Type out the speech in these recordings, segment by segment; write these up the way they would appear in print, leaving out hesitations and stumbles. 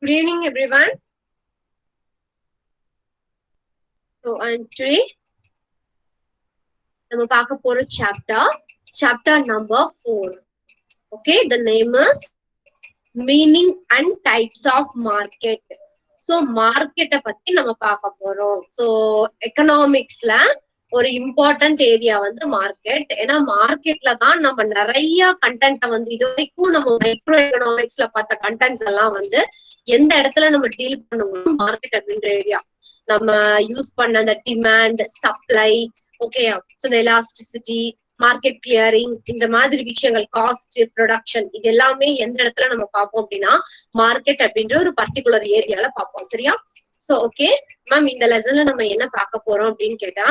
Good evening, everyone. So, today, we will talk about chapter number 4. Okay, the name is Meaning and Types of Market. So, market பத்தி நம்ம பார்க்க போறோம். So, economics ல ஒரு important area வந்து market. ஏன்னா மார்க்கெட்ல தான் நம்ம நிறைய கண்டென்ட்டை வந்து இது வரைக்கும் நம்ம மைக்ரோ எக்கனாமிக்ஸ்ல பார்த்த கண்டென்ட்ஸ் எல்லாம் வந்து எந்த இடத்துல நம்ம டீல் பண்ணுவோம் மார்க்கெட் அப்படின்ற ஏரியா. நம்ம யூஸ் பண்ண அந்த demand, supply, okay, so elasticity, market clearing, இந்த மாதிரி விஷயங்கள், காஸ்ட், ப்ரொடக்ஷன், இது எல்லாமே எந்த இடத்துல நம்ம பார்ப்போம் அப்படின்னா மார்க்கெட் அப்படின்ற ஒரு பர்டிகுலர் ஏரியால பார்ப்போம். சரியா? சோ ஓகே மேம், இந்த லெசன்ல நம்ம என்ன பார்க்க போறோம் அப்படின்னு கேட்டா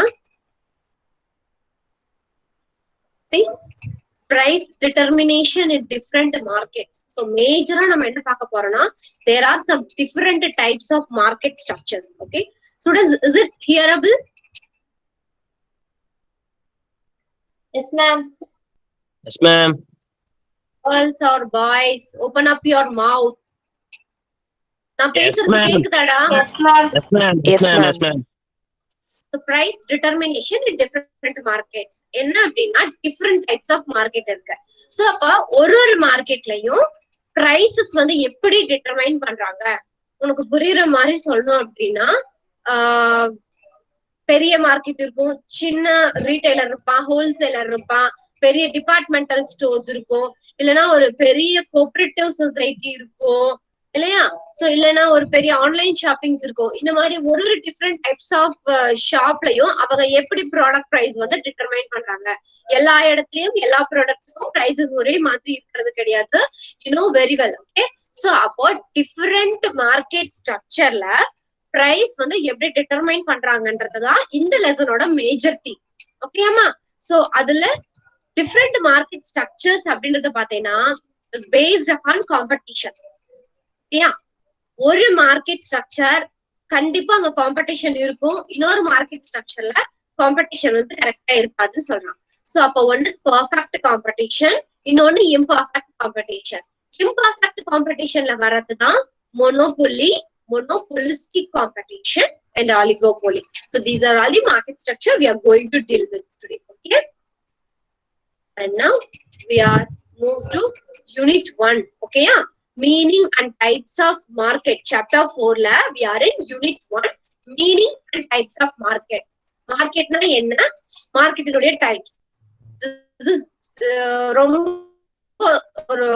price determination in different markets. So major நம்ம என்ன பார்க்க போறோம்னா there are some different types of market structures. Okay, students, is it hearable? Yes, ma'am. Yes, ma'am. Girls or boys, open up your mouth. நான் பேசுறது கேக்குதாடா? Yes, ma'am. Yes, ma'am. Yes, ma'am. Yes, ma'am. The price determination in different markets. என்ன அப்படின்னா different types of market இருக்கு. So அப்ப ஒரு மார்க்கெட்லயும் prices வந்து எப்படி டிட்டர்மைன் பண்றாங்க உனக்கு புரியுற மாதிரி சொல்லணும் அப்படின்னா பெரிய மார்க்கெட் இருக்கும், சின்ன ரீட்டைலர் இருப்பான், ஹோல்சேலர் இருப்பான், பெரிய டிபார்ட்மெண்டல் ஸ்டோர்ஸ் இருக்கும், இல்லைன்னா ஒரு பெரிய கோஆபரேட்டிவ் சொசைட்டி இருக்கும் இல்லையா? சோ இல்லைன்னா ஒரு பெரிய ஆன்லைன் ஷாப்பிங்ஸ் இருக்கும். இந்த மாதிரி ஒரு டிஃப்ரெண்ட் டைப்ஸ் ஆஃப் ஷாப்லயும் அவங்க எப்படி ப்ராடக்ட் பிரைஸ் வந்து டிட்டர்மைன் பண்றாங்க. எல்லா இடத்துலயும் எல்லா ப்ராடக்ட்டுக்கும் பிரைசஸ் ஒரே மாதிரி இருக்கிறது கிடையாது. You know very well. Okay, so அப்போ டிஃப்ரெண்ட் மார்க்கெட் ஸ்ட்ரக்சர்ல பிரைஸ் வந்து எப்படி டிட்டர்மைன் பண்றாங்கன்றதுதான் இந்த லெசனோட மேஜர் தீம். ஓகேமா? சோ அதுல டிஃப்ரெண்ட் மார்க்கெட் ஸ்ட்ரக்சர்ஸ் அப்படின்றத பாத்தீங்கன்னா இஸ் பேஸ்ட் அப்பான் காம்படிஷன். ஒரு மார்க்கெட் ஸ்ட்ரக்சர் கண்டிப்பா அங்க காம்படிஷன் இருக்கும், இன்னொரு மார்க்கெட் ஸ்ட்ரக்சர்ல காம்படிஷன் வந்து கரெக்டா இருக்காதுன்னு சொல்றான். சோ அப்ப ஒன்னு பெர்ஃபெக்ட் காம்படிஷன், இன்னொன்னு இம்பர்ஃபெக்ட் காம்படிஷன். இம்பர்ஃபெக்ட் காம்படிஷன்ல வர்றதுதான் monopoly, monopolistic competition and oligopoly. So these are all the market structure we are going to deal with today. Okay, and now we are moved to unit 1. Okay, yeah? Meaning and types of market. Chapter 4 la we are in unit 1, meaning and types of market. Market na enna, market inude types. This is romba ஒரு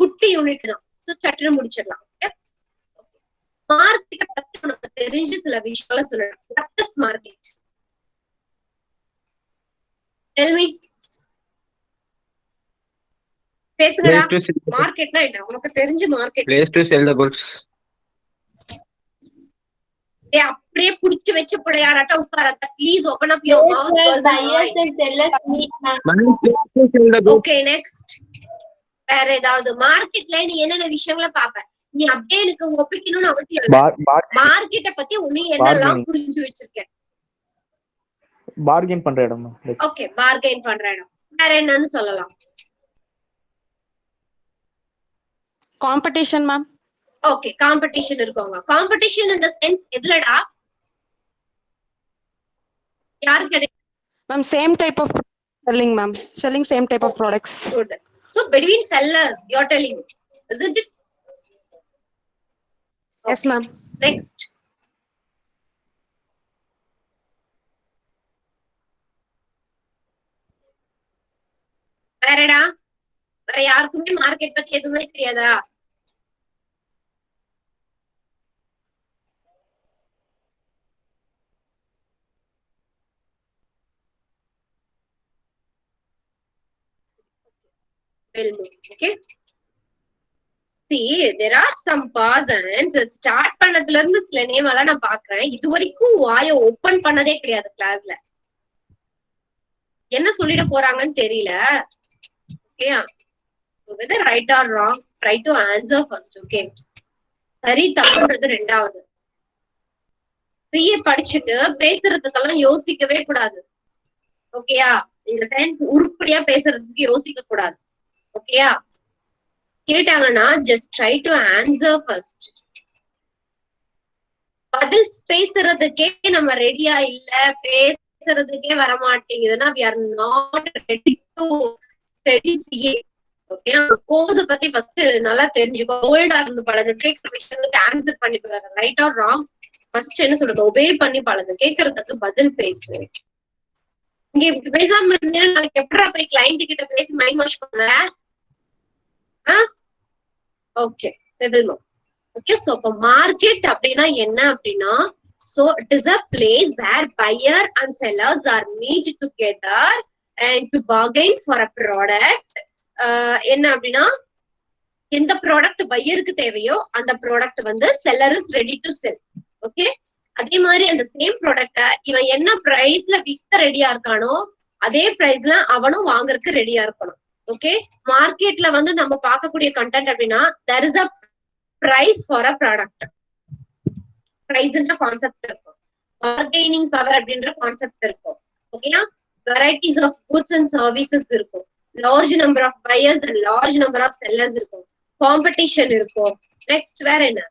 குட்டி unit தான். So சட்டன முடிச்சிடலாம். Market பத்தி உனக்கு தெரிஞ்ச சில விஷயங்களை சொல்லணும். What is market? Tell me. பேசுங்கடா. மார்க்கெட்னா என்ன உனக்கு தெரிஞ்ச market? Place to sell the goods. ஏய் அப்படியே புடிச்சு வெச்ச புளையாராட்ட உட்காராத. Please open up your mouth. Buyers and sellers meet, ma'am. Place to sell the goods. Okay, next. வேற ஏதாவது மார்க்கெட்ல நீ என்னென்ன விஷயங்களை பாப்ப? நீ அப்படியே எனக்கு ஒப்பிக்கணும்னு அவசியம் இல்லை. மார்க்கெட்ட பத்தி நீ என்னெல்லாம் புரிஞ்சு வச்சிருக்க? பார்கெயின் பண்ற இடம். ஓகே, பார்கெயின் பண்ற இடம். வேற என்னன்னு சொல்லலாம்? Competition ma'am. ஓகே, காம்படிஷன் இருக்குங்க. காம்படிஷன் இன் தி சென்ஸ் எதுலடா? யார் கிடைக்கும் ma'am? Same type of selling ma'am. Selling same type of products. Good. So between sellers you are telling, isn't it? Yes, ma'am. Next. வேறடா? வேற யாருக்குமே market பத்தி எதுவுமே தெரியாதா? Okay. See, there are some persons start பண்ணதுல இருந்து சில name எல்லாம் நான் பாக்குறேன், இது வரைக்கும் வாய ஓபன் பண்ணதே கிடையாது கிளாஸ்ல. என்ன சொல்லிட போறாங்கன்னு தெரியல. Okay, whether right or wrong, try to answer first. Okay, சரி தப்புன்றது ரெண்டாவது. படிச்சுட்டு பேசுறதுக்கெல்லாம் யோசிக்கவே கூடாது. ஓகேயா? இந்த சென்ஸ் உருப்படியா பேசுறதுக்கு யோசிக்க கூடாது. ஓகேயா? கேட்டாங்கன்னா just try to answer first. பதில் பேசுறதுக்கே நம்ம ரெடியா இல்ல, பேசுறதுக்கே வர மாட்டேங்குதுன்னா we are not ready to study CA. Okay, அந்த கோர்ஸ் பத்தி ஃபர்ஸ்ட் நல்லா தெரிஞ்சுக்கோ. ஓல்டா இருந்து பழகு, கேட்கிற விஷயத்துக்கு ஆன்சர் பண்ணி பழகு. ரைட் ஆர் ராங் ஃபர்ஸ்ட் என்ன சொல்றது, ஒபே பண்ணி பழகு, கேட்கறதுக்கு பதில் பேசு. இங்க இப்படி பேசாம இருந்தீங்கன்னா நாளைக்கு எப்படா போய் கிளைண்ட் கிட்ட பேசி மைண்ட் வாஷ் பண்ணுவ? Okay, okay. சோ அப்ப மார்க்கெட் அப்படின்னா என்ன அப்படின்னா, so it is a place where buyer and sellers are meet together and to bargain for a product. என்ன அப்படின்னா, எந்த ப்ராடக்ட் பையருக்கு தேவையோ அந்த ப்ராடக்ட் வந்து seller is ready to sell. Okay, அதே மாதிரி அந்த சேம் ப்ராடக்ட இவன் என்ன பிரைஸ்ல விற்க ரெடியா இருக்கானோ அதே பிரைஸ்ல அவனும் வாங்குறதுக்கு ரெடியா இருக்கணும். ஓகே, மார்க்கெட்ல வந்து நம்ம பார்க்கக்கூடிய கண்டென்ட் அப்படின்னா there is a price for a product. பிரைஸ்ன்ற கான்செப்ட் இருக்கும், bargaining power அப்படின்ற கான்செப்ட் இருக்கும். ஓகேயா, varieties of goods and services இருக்கும், large number of buyers and large number of sellers இருக்கும், competition இருக்கும். நெக்ஸ்ட் வேற என்ன?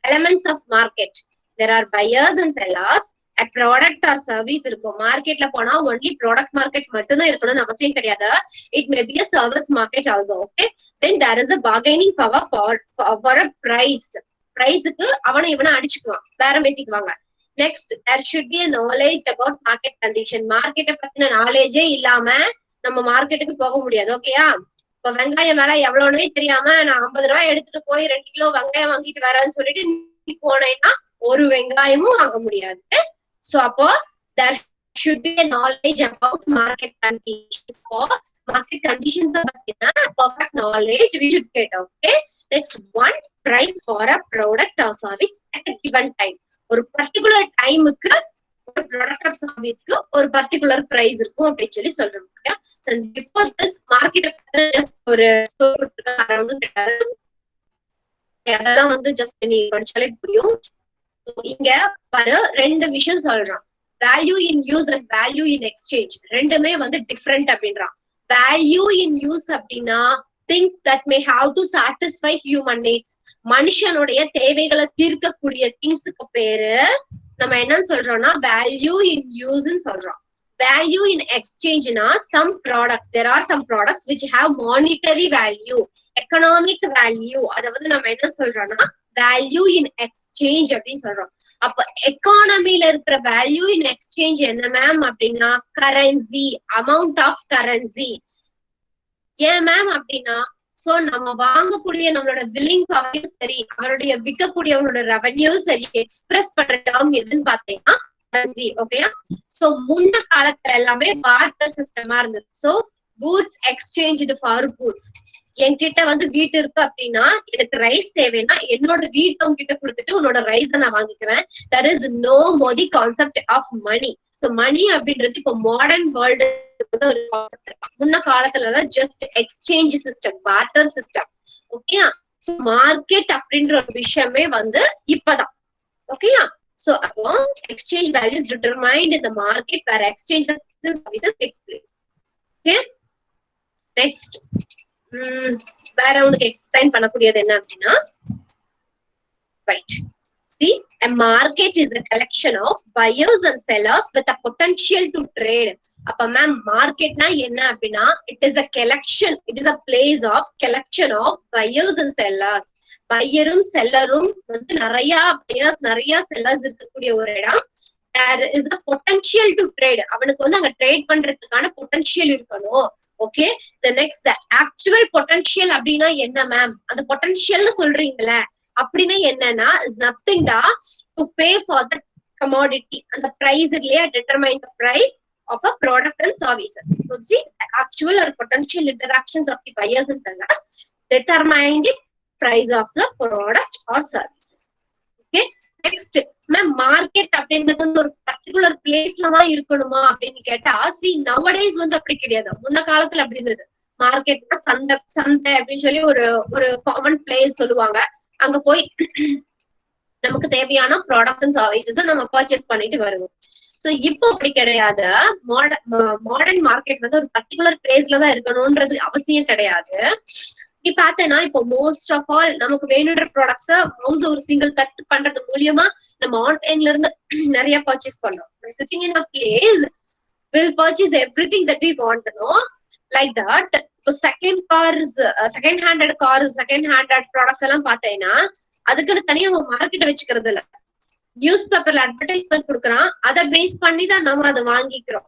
elements of market. There are buyers and sellers, a product or service இருக்கும். மார்க்கெட்ல போனா only product market மட்டும் தான் இருக்கணும்னு அவசியம் கிடையாது. It may be a service market also. Okay, then there is a bargaining power for a price. பிரைஸுக்கு அவனை இவனை அடிச்சுக்குவான், பேரம் பேசிக்குவாங்க. Next, there should be a knowledge about market condition. மார்க்கெட்டை பத்தின நாலேஜே இல்லாம நம்ம மார்க்கெட்டுக்கு போக முடியாது. ஓகேயா, இப்ப வெங்காயம் மேல எவ்வளவுனே தெரியாம நான் 50 ரூபாய் எடுத்துட்டு போய் 2 கிலோ வெங்காயம் வாங்கிட்டு வரேன்னு சொல்லிட்டு நீ போனேன்னா ஒரு வெங்காயமும் வாங்க முடியாது. சோ அப்போ there should be a knowledge about market conditions. For market conditions பத்தின perfect knowledge we should get. Okay, next one, price for a product or service at a given time. ஒரு பர்டிகுலர் டைமுக்கு ஒரு product or சர்வீஸ்க்கு ஒரு particular price இருக்கும் அப்படின்னு சொல்லி சொல்றோம். Before this market just ஒரு ஸ்டோர் கிடையாது, அதெல்லாம் வந்து ஜஸ்ட் நீ படிச்சாலே புரியும். இங்க பாரு, 2 விஷயம் சொல்றான், value in use and value in exchange. ரெண்டுமே வந்து டிஃப்ரெண்ட் அப்படின்றான். வேல்யூ இன் யூஸ் அப்படின்னா things that may have to satisfy human needs. மனுஷனுடைய தேவைகளை தீர்க்கக்கூடிய திங்ஸுக்கு பேரு நம்ம என்னன்னு சொல்றோம்னா வேல்யூ இன் யூஸ்ன்னு சொல்றோம். வேல்யூ இன் எக்ஸ்சேஞ்ச்னா some products, there are some products which have monetary value, economic value. அத வந்து நம்ம என்ன சொல்றோம்னா வேல்யூ இன் எக்ஸ்சேஞ்ச் அப்படின்னு சொல்றோம். அப்ப எக்கானமில இருக்கிற வேல்யூ இன் எக்ஸ்சேஞ்ச் என்ன மேம் அப்படின்னா கரன்சி, அமௌண்ட் ஆஃப் கரன்சி. ஏன் மேம் அப்படின்னா, சோ நம்ம வாங்கக்கூடிய நம்மளோட பில்லிங் பவரையும் சரி, அவருடைய விற்கக்கூடியவங்களோட ரெவன்யூவும் சரி எக்ஸ்பிரஸ் பண்ற டேர்ம் எதுன்னு பாத்தீங்கன்னா கரன்சி. ஓகேயா, சோ முன்ன காலத்துல எல்லாமே பார்ட்டர் சிஸ்டமா இருந்தது. So goods exchanged for goods. என்கிட்ட வந்து வீட்டு இருக்கு அப்படின்னா எனக்கு ரைஸ் தேவைன்னா என்னோட வீட்டை உங்ககிட்ட கொடுத்துட்டு உன்னோட ரைஸை நான் வாங்கிக்குவேன். there is no more the concept of money. So money அப்படின்றது இப்போ மாடர்ன் வேர்ல்டு ஒரு கான்செப்ட். முன்ன காலத்துல எல்லாம் just exchange system, barter system. ஓகேயா, சோ மார்க்கெட் அப்படின்ற ஒரு விஷயமே வந்து இப்பதான். ஓகேயா, சோ அப்போ exchange values determined in the market where exchange of services takes place. Okay, next வேற உனக்கு எக்ஸ்பிளைன் பண்ணக்கூடியது என்ன அப்படின்னா, right, see, a market is a collection of buyers and sellers with a potential to trade. அப்ப ma'am மார்க்கெட்னா என்ன அப்படின்னா it is a collection, it is a place of collection of buyers and sellers. பையரும் செல்லரும் வந்து நிறைய buyers நிறைய sellers இருக்கக்கூடிய ஒரு இடம். there is a potential to trade. அவனுக்கு வந்து அங்க ட்ரேட் பண்றதுக்கான பொட்டன்ஷியல் இருக்கணும். Okay, the next, the actual potential அப்படின்னா என்ன மேம், அந்த பொட்டன்ஷியல்னு சொல்றீங்களே அப்படின்னா என்னன்னா is nothing da to pay for the commodity and the price இல்லையா determine the price of a product and services. So see, the actual or potential interactions of the buyers and sellers determine the price of the product or services. Okay, next, ma'am market அப்படின்றது ஒரு particular பிளேஸ்ல தான் இருக்கணுமா அப்படின்னு கேட்டா, see nowadays வந்து அப்படி கிடையாது. முன்ன காலத்துல அப்படி இருந்தது. மார்க்கெட்னா சந்தை சந்தை அப்படின்னு சொல்லி ஒரு ஒரு காமன் பிளேஸ் சொல்லுவாங்க. அங்க போய் நமக்கு தேவையான ப்ராடக்ட்ஸ் அண்ட் சர்வீசஸ் நம்ம பர்ச்சேஸ் பண்ணிட்டு வருவோம். சோ இப்போ அப்படி கிடையாது. மாடர்ன் மார்க்கெட் வந்து ஒரு பர்டிகுலர் பிளேஸ்ல தான் இருக்கணும்ன்றது அவசியம் கிடையாது. நீ பார்த்தேன்னா இப்போ மோஸ்ட் ஆஃப் ஆல் நமக்கு வேணுன்ற ப்ராடக்ட்ஸ் மவுஸ் ஒரு சிங்கிள் கட் பண்றது மூலியமா நம்ம ஆன்லைன்ல இருந்து நிறைய பர்ச்சேஸ் பண்றோம். Sitting in a place will purchase everything that we want to know like that. இப்போ second handed cars second handed products எல்லாம் பார்த்தேன்னா அதுக்குன்னு தனியா நம்ம மார்க்கெட்டை வச்சுக்கிறது இல்ல. நியூஸ் பேப்பர்ல அட்வர்டைஸ்மெண்ட் கொடுக்குறான், அதை பேஸ் பண்ணி தான் நம்ம அதை வாங்கிக்கிறோம்.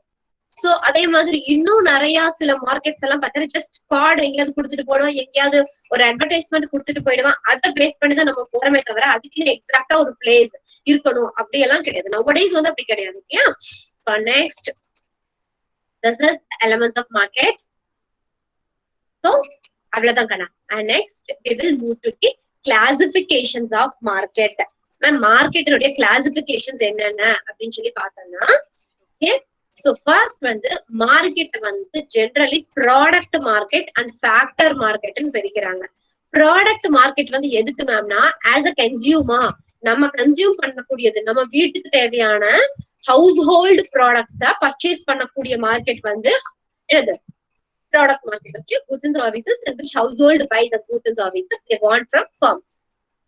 சோ அதே மாதிரி இன்னும் நிறைய சில மார்க்கெட்ஸ் எல்லாம் பார்த்தீங்கன்னா ஜஸ்ட் கார்டு எங்கேயாவது கொடுத்துட்டு போடுவோம், எங்கேயாவது ஒரு அட்வர்டைஸ்மெண்ட் கொடுத்துட்டு போயிடுவான், அதை பேஸ் பண்ணி தான் நம்ம போறமே தவிர அதுக்கு எக்ஸாக்டா ஒரு பிளேஸ் இருக்கணும் அப்படி எல்லாம் கிடையாது. நவடேஸ் வந்து அப்படி கிடையாது. Okay, next this is the elements of market. So avladhan kana, and next we will move to the classifications of market. Market உடைய classifications என்னென்ன அப்படின்னு சொல்லி பார்த்தோம்னா, okay, so first வந்து market வந்து generally product market and factor market ன்னு பிரிக்கிறாங்க. Product market வந்து எதுக்கு மேம்னா, ஆஸ் அ கன்சியூமர் நம்ம கன்சியூம் பண்ணக்கூடியது, நம்ம வீட்டுக்கு தேவையான ஹவுஸ் ஹோல்டு ப்ராடக்ட்ஸ பர்ச்சேஸ் பண்ணக்கூடிய மார்க்கெட் வந்து என்னது, product market. Okay, goods and services in which household buy the goods and services they want from firms.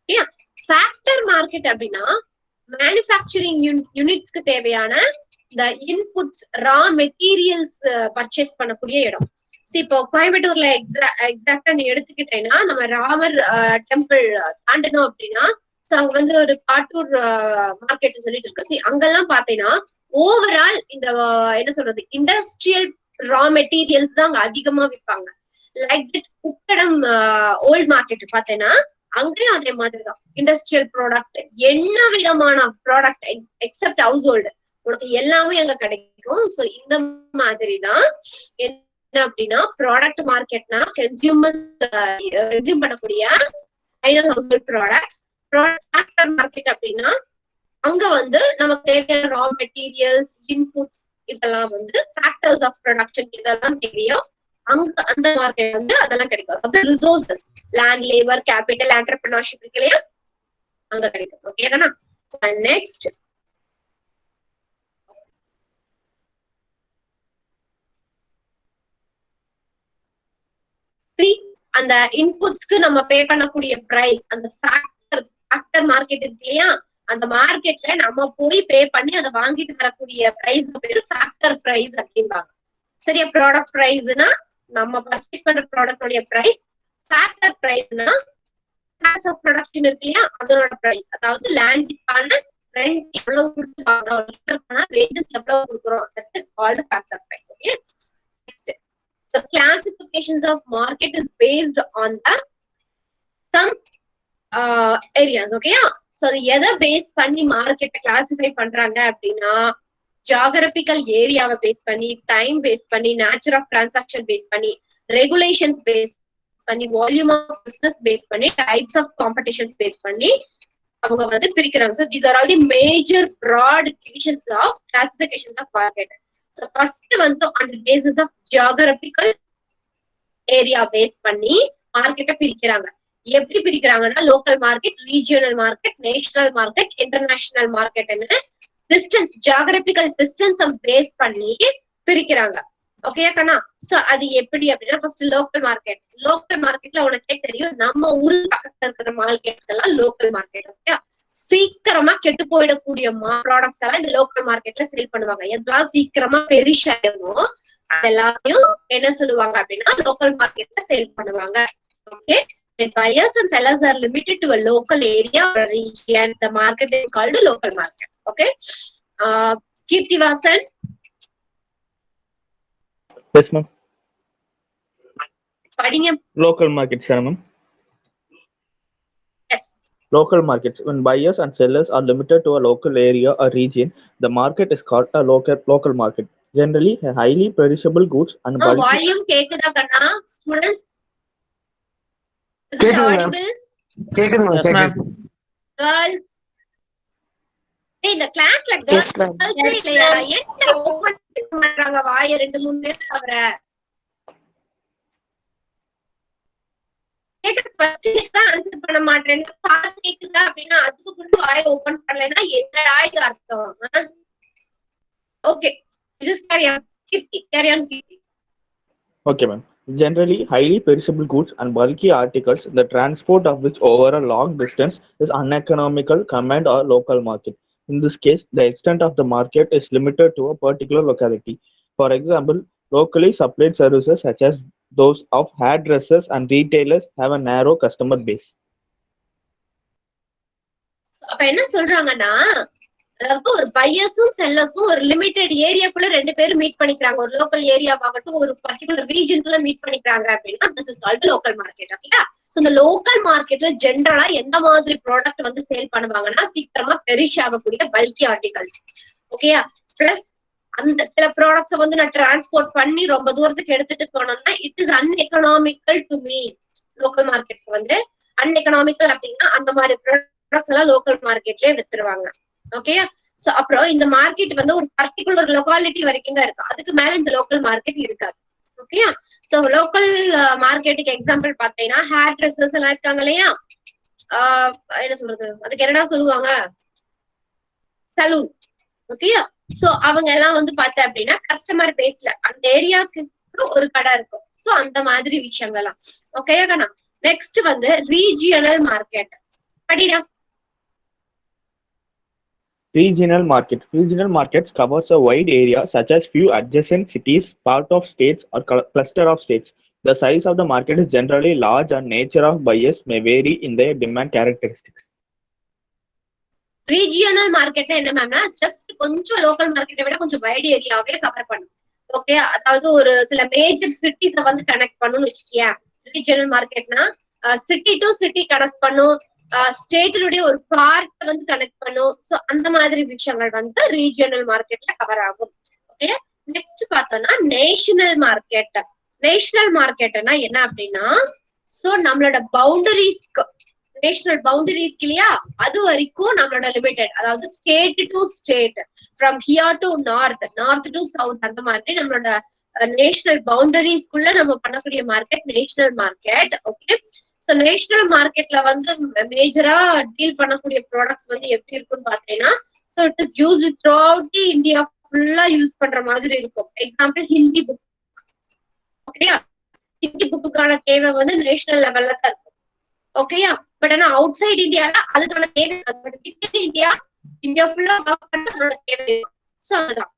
Okay, factor market அப்படின்னா மேனுஃபேக்சரிங் யூனிட்ஸ்க்கு தேவையான இந்த இன்புட்ஸ் ரா மெட்டீரியல்ஸ் பர்ச்சேஸ் பண்ணக்கூடிய இடம். இப்போ கோயம்புத்தூர்ல எக்ஸாக்டா நீ எடுத்துக்கிட்டேன்னா, நம்ம ராமர் டெம்பிள் தாண்டணும் அப்படின்னா சோ அங்க வந்து ஒரு காட்டூர் மார்க்கெட் சொல்லிட்டு இருக்கு. அங்கெல்லாம் பாத்தீங்கன்னா ஓவரால் இந்த என்ன சொல்றது இண்டஸ்ட்ரியல் ரா மெட்டீரியல்ஸ் தான் அங்க அதிகமா விற்பாங்க. Like that Ukkadam old market பாத்தீங்கன்னா அங்கேயும் அதே மாதிரிதான் இண்டஸ்ட்ரியல் ப்ராடக்ட், என்ன விதமான ப்ராடக்ட் எக்ஸப்ட் ஹவுஸ் ஹோல்டு உனக்கு எல்லாமே அங்க கிடைக்கும். சோ இந்த மாதிரிதான் என்ன அப்படின்னா ப்ராடக்ட் மார்க்கெட்னா கன்சியூமர்ஸ் கன்சியூம் பண்ணக்கூடிய final house hold products. Factor market அப்படின்னா அங்க வந்து நமக்கு தேவையான ரா மெட்டீரியல்ஸ் இன்புட்ஸ் இதெல்லாம் வந்து ஃபேக்டர்ஸ் ஆஃப் ப்ரொடக்ஷன் இதெல்லாம் தேவையோ அங்க அந்த மார்க்கெட் வந்து அதெல்லாம் கிடைக்கும். அதாவது resources, land, labour, capital, entrepreneurship இருக்கு இல்லையா, அங்க கிடைக்கும். ஓகேனா, நெக்ஸ்ட் அந்த இன்புட்ஸ்க்கு நம்ம பே பண்ணக்கூடிய பிரைஸ், அந்த ஃபேக்டர் மார்க்கெட் இருக்கு இல்லையா, அந்த மார்க்கெட்ல நம்ம போய் பே பண்ணி அதை வாங்கிட்டு வரக்கூடிய பிரைஸ் பேரு ஃபேக்டர் பிரைஸ் அப்படிம்பாங்க. சரியா, ப்ராடக்ட் பிரைஸ்னா நம்ம பர்ச்சேஸ் பண்ற ப்ராடக்டோட பிரைஸ், ஃபேக்டர் பிரைஸ்னா காஸ்ட் ஆஃப் ப்ரொடக்ஷன் இருக்கு இல்லையா அதோட பிரைஸ், அதாவது லேண்டுக்கான ரெண்ட் எவ்வளவு கொடுத்து வாங்குறோம், லேபருக்கான வேஜஸ் எவ்வளவு கொடுக்குறோம், that is called factor price. Okay, next the classifications of market is based on the some areas. Okay, so the எதை பேஸ் பண்ணி மார்க்கெட்டை கிளாசிஃபை பண்றாங்க அப்படின்னா ஜியோகிராபிக்கல் ஏரியாவை பேஸ் பண்ணி, டைம் பேஸ் பண்ணி, நேச்சர் ஆஃப் டிரான்சாக்ஷன் பேஸ் பண்ணி, ரெகுலேஷன்ஸ் பேஸ் பண்ணி, வால்யூம் ஆஃப் பிசினஸ் பேஸ் பண்ணி, டைப்ஸ் ஆஃப் காம்படிஷன்ஸ் பேஸ் பண்ணி அவங்க வந்து பிரிக்கிறாங்க. So these are all the major broad divisions of classifications of market. So first வந்து on the basis of geographical area base பண்ணி மார்க்கெட்டை பிரிக்கிறாங்க. எப்படி பிரிக்கிறாங்கன்னா local market, regional market, national market, international மார்க்கெட்னு டிஸ்டன்ஸ், ஜியோகிராபிக்கல் டிஸ்டன்ஸ் பேஸ் பண்ணி பிரிக்கிறாங்க. Okay கண்ணா, so அது எப்படி அப்படின்னா ஃபர்ஸ்ட் லோக்கல் மார்க்கெட். லோக்கல் மார்க்கெட்ல உனக்கே தெரியும் நம்ம ஊரு பக்கத்துல இருக்கிற மார்க்கெட் எல்லாம் லோக்கல் மார்க்கெட். ஓகே, சீக்கிரமா கெட்டு போயிடக்கூடிய ப்ராடக்ட்ஸ் எல்லாம் இந்த லோக்கல் மார்க்கெட்ல சேல் பண்ணுவாங்க. எதெல்லாம் சீக்கிரமா பெரிஷ் ஆயிடுமோ அதெல்லாத்தையும் என்ன சொல்லுவாங்க அப்படின்னா லோக்கல் மார்க்கெட்ல சேல் பண்ணுவாங்க. Okay, buyers and sellers are limited to a local area or a region. The market is called a local market. Okay, Kirtivasan. Yes ma'am. Padinga. Local markets, ma'am. Yes. Local markets, when buyers and sellers are limited to a local area or region, the market is called a local market. Generally, highly perishable goods and bulky. Volume கேக்குதா கண்ணா students? Is it audible? Yes ma'am. Girls. Hey, இந்த கிளாஸ்ல girls இல்லையா, என்ன open பண்றாங்க வாயை 2-3 பேர் தவிர. கேக்குற क्वेश्चனுக்கு தான் ஆன்சர் பண்ண மாட்டேன்னு காது கேக்குதா அப்படின்னா அதுக்கு கூட வாயை ஓபன் பண்ணலைன்னா என்னடா இது அர்த்தம்? Okay, just carry on. Kirti. Okay ma'am. Generally, highly perishable goods and bulky articles, the transport of which over a long distance is uneconomical, command or local market. In this case, the extent of the market is limited to a particular locality. For example, locally supplied services such as those of hairdressers and retailers have a narrow customer base. அப்ப என்ன சொல்றாங்கன்னா, அதாவது ஒரு பையர்ஸும் செல்லர்ஸும் ஒரு limited ஏரியாக்குள்ள ரெண்டு பேரும் meet பண்ணிக்கிறாங்க. ஒரு லோக்கல் ஏரியாவாகட்டும், ஒரு பர்டிகுலர் ரீஜனுக்குள்ள மீட் பண்ணிக்கிறாங்க அப்படின்னா this is called local market. ஓகேயா? சோ இந்த லோக்கல் மார்க்கெட்ல ஜென்ரலா எந்த மாதிரி ப்ராடக்ட் வந்து சேல் பண்ணுவாங்கன்னா, சீக்கிரமா பெரிஷ் ஆகக்கூடிய பல்கி ஆர்டிகல்ஸ். ஓகேயா? பிளஸ் அந்த சில ப்ராடக்ட்ஸ் வந்து நான் டிரான்ஸ்போர்ட் பண்ணி ரொம்ப தூரத்துக்கு எடுத்துட்டு போனோம்னா it is uneconomical to me. Local market வந்து அன்எக்கனாமிக்கல் அப்படின்னா அந்த மாதிரி ப்ராடக்ட்ஸ் எல்லாம் லோக்கல் மார்க்கெட்லயே வித்துருவாங்க. ஓகே. சோ அப்புறம் இந்த மார்க்கெட் வந்து ஒரு பர்டிகுலர் லொகாலிட்டி வரைக்கும் தான் இருக்கு. அதுக்கு மேல இந்த லோக்கல் மார்க்கெட் இருக்காது. ஓகே. சோ லோக்கல் மார்க்கெட்டுக்கு எக்ஸாம்பிள் பாத்தீங்கன்னா ஹேர் ட்ரெஸ்ஸஸ் எல்லாம் இருக்காங்க இல்லையா, என்ன சொல்றது, அதுக்கு என்னடா சொல்லுவாங்க, சலூன். ஓகே. சோ அவங்க எல்லாம் வந்து பார்த்தேன் அப்படின்னா கஸ்டமர் பேஸ்ல அந்த ஏரியாவுக்கு ஒரு கடை இருக்கும். சோ அந்த மாதிரி விஷயங்கள்லாம். ஓகேயா கண்ணா? நெக்ஸ்ட் வந்து ரீஜியனல் மார்க்கெட் படிடா. Regional market. Regional markets covers a wide area such as few adjacent cities, part of states or cluster of states. The size of the market is generally large and nature of buyers may vary in their demand characteristics. Regional மார்க்கெட்ல என்ன மேம்னா just கொஞ்சம் local மார்க்கெட்டை விட கொஞ்சம் white ஏரியாவே cover பண்ணும். Okay. அதாவது ஒரு சில மேஜர் சிட்டிஸ வந்து கனெக்ட் பண்ணும்னு வச்சுக்கியா. ரீஜியனல் மார்க்கெட்னா சிட்டி டு சிட்டி கனெக்ட் பண்ணும், ஸ்டேட்டினுடைய ஒரு பார்ட் வந்து கனெக்ட் பண்ணும். சோ அந்த மாதிரி விஷயங்கள் வந்து ரீஜியனல் மார்க்கெட்ல கவர் ஆகும். ஓகே. நெக்ஸ்ட் பார்த்தோம்னா நேஷனல் மார்க்கெட். நேஷனல் மார்க்கெட்னா என்ன அப்படின்னா, சோ நம்மளோட பவுண்டரிஸ்க்கு நேஷனல் பவுண்டரி இருக்கு இல்லையா, அது வரைக்கும் நம்மளோட லிமிடெட், அதாவது state to state, from here to north, north to south, அந்த மாதிரி நம்மளோட நேஷனல் பவுண்டரிஸ்குள்ள நம்ம பண்ணக்கூடிய market national market. Okay. So national மார்க்கெட்ல வந்து மேஜரா டீல் பண்ணக்கூடிய ப்ராடக்ட்ஸ் வந்து எப்படி இருக்குன்னு பாத்தீங்கன்னா, so it is used through out the India ஃபுல்லா யூஸ் பண்ற மாதிரி இருக்கும். Example Hindi book. ஓகேயா? ஹிந்தி புக்குக்கான தேவை வந்து நேஷனல் லெவல்ல தான் இருக்கும். ஓகேயா? பட் ஆனா அவுட் சைட் இந்தியால அதுக்கான தேவை இந்தியா ஃபுல்லா அதோட தேவை. சோ அதுதான்.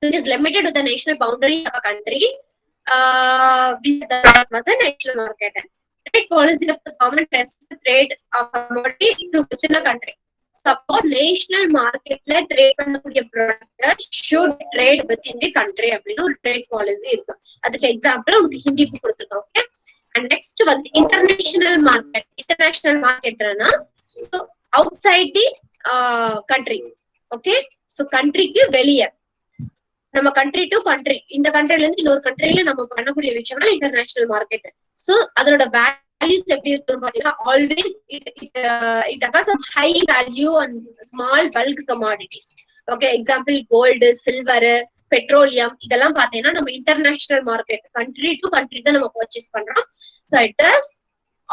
So it is limited to the national boundary of a country. With the was a national market. Trade policy of the government restricts the trade of commodity to within a country. Suppose national market la trade பண்ணக்கூடிய product should trade within the country அப்படின்னு ஒரு trade policy இருக்கு. அதுக்கு example உங்களுக்கு Hindi book கொடுத்துருக்கோம். Okay. And next வந்து international market. International மார்க்கெட்னா so outside the country. Okay. So கண்ட்ரிக்கு வெளியே, நம்ம கண்ட்ரி டு கண்ட்ரி, இந்த கண்ட்ரில இருந்து இன்னொரு கண்ட்ரில நம்ம பண்ணக்கூடிய விஷயங்கள் இன்டர்நேஷனல் மார்க்கெட். சோ அதோட வேல்யூஸ் எப்படி இருக்குன்னு பாத்தீங்கன்னா always it across high value and small bulk commodities. Okay. Example gold, silver, petroleum, இதெல்லாம் பாத்தீங்கன்னா நம்ம international market country to country தான் நம்ம பர்ச்சேஸ் பண்றோம். சோ இட் இஸ்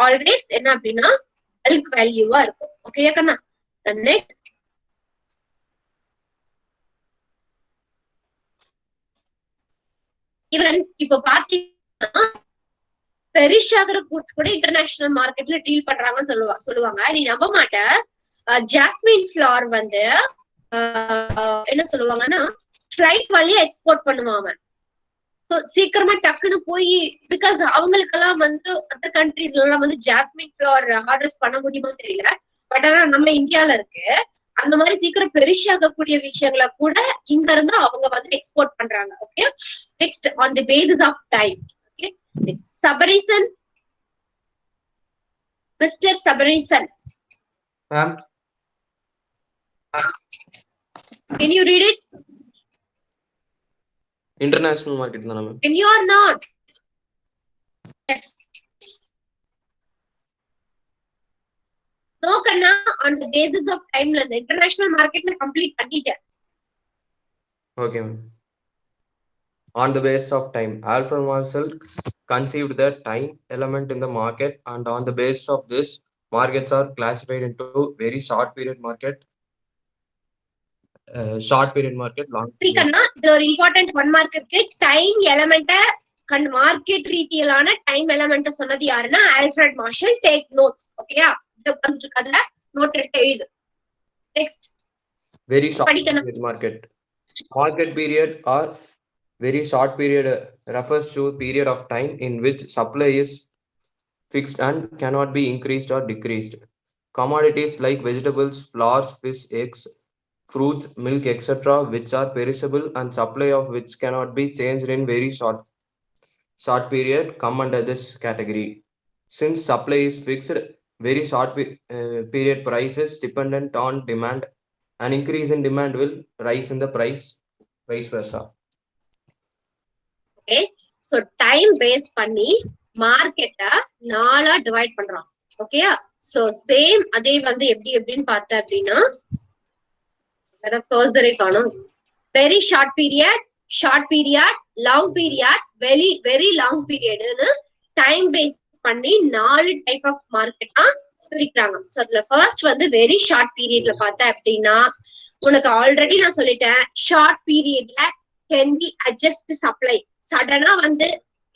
ஆல்வேஸ் என்ன அப்படின்னா பல்க் வேல்யூவா இருக்கும். ஓகே கண்ணா? நெக்ஸ்ட் ஈவன் இப்ப பாத்தீங்கன்னா பெரிஷ் ஆகிற கூட்ஸ் கூட இன்டர்நேஷனல் மார்க்கெட்ல டீல் பண்றாங்கன்னு சொல்லுவாங்க. நீ நம்ப மாட்ட, ஜாஸ்மின் ஃபிளவர் வந்து என்ன சொல்லுவாங்கன்னா ஃபிளைட் வழியா எக்ஸ்போர்ட் பண்ணுவாங்க. சீக்கிரமா டக்குன்னு போய், பிகாஸ் அவங்களுக்கெல்லாம் வந்து அதர் கண்ட்ரீஸ்ல எல்லாம் வந்து ஜாஸ்மின் ஃபிளவர் ஹார்வெஸ்ட் பண்ண முடியுமோ தெரியல. பட் ஆனா நம்ம இந்தியால இருக்கு. அந்த மாதிரி சீக்கிரம் பெரிஷ் ஆகக்கூடிய விஷயங்களை கூட இங்க இருந்து அவங்க வந்து எக்ஸ்போர்ட் பண்றாங்க. Okay. Next on the basis of time. Okay. Next Sabarisan. Mister Sabarisan, ma'am can you read it? International market தான மேம்? Can you or not? Yes. No kanna, on the basis of time la the international market na complete பண்ணிட்டேன். Okay ma'am. On the basis of time, Alfred Marshall conceived the time element in the market, and on the basis of this, markets are classified into very short period market, long kanna, இதுல ஒரு important one mark இருக்கு. Time எலிமெண்ட்ட market ரீதியிலான time element சொன்னது யாருன்னா Alfred marshal. Take notes. ஓகேயா? அதுல note எடுத்து எழுது. நெக்ஸ்ட் Very short படிக்கணும். period market. Market period or very short period refers to period of time in which supply is fixed and cannot be increased or decreased. Commodities like vegetables, flowers, fish, eggs, fruits, milk, etc., which are perishable and supply of which cannot be changed in very short period, come under this category. Since supply is fixed, very short period price is dependent on demand. An increase in demand will rise in the price, vice versa. Okay, so time base பண்ணி மார்க்கெட்ட 4ஆ divide பண்றோம். ஓகேயா? So same அதே வந்து எப்படின்னு பார்த்தா அப்படின்னா கர்சரே காணும். Very short period, long period, very long பீரியட்னு டைம் பேஸ் பண்ணி 4 டைப் ஆஃப் மார்க்கெட்டா பிரிக்கிறாங்க. சோ அதுல ஃபர்ஸ்ட் வந்து வெரி ஷார்ட் பீரியட்ல பார்த்தா அப்படின்னா உனக்கு ஆல்ரெடி நான் சொல்லிட்டேன், ஷார்ட் பீரியட்ல கேன் பி அட்ஜஸ்ட் சப்ளை. சடனா வந்து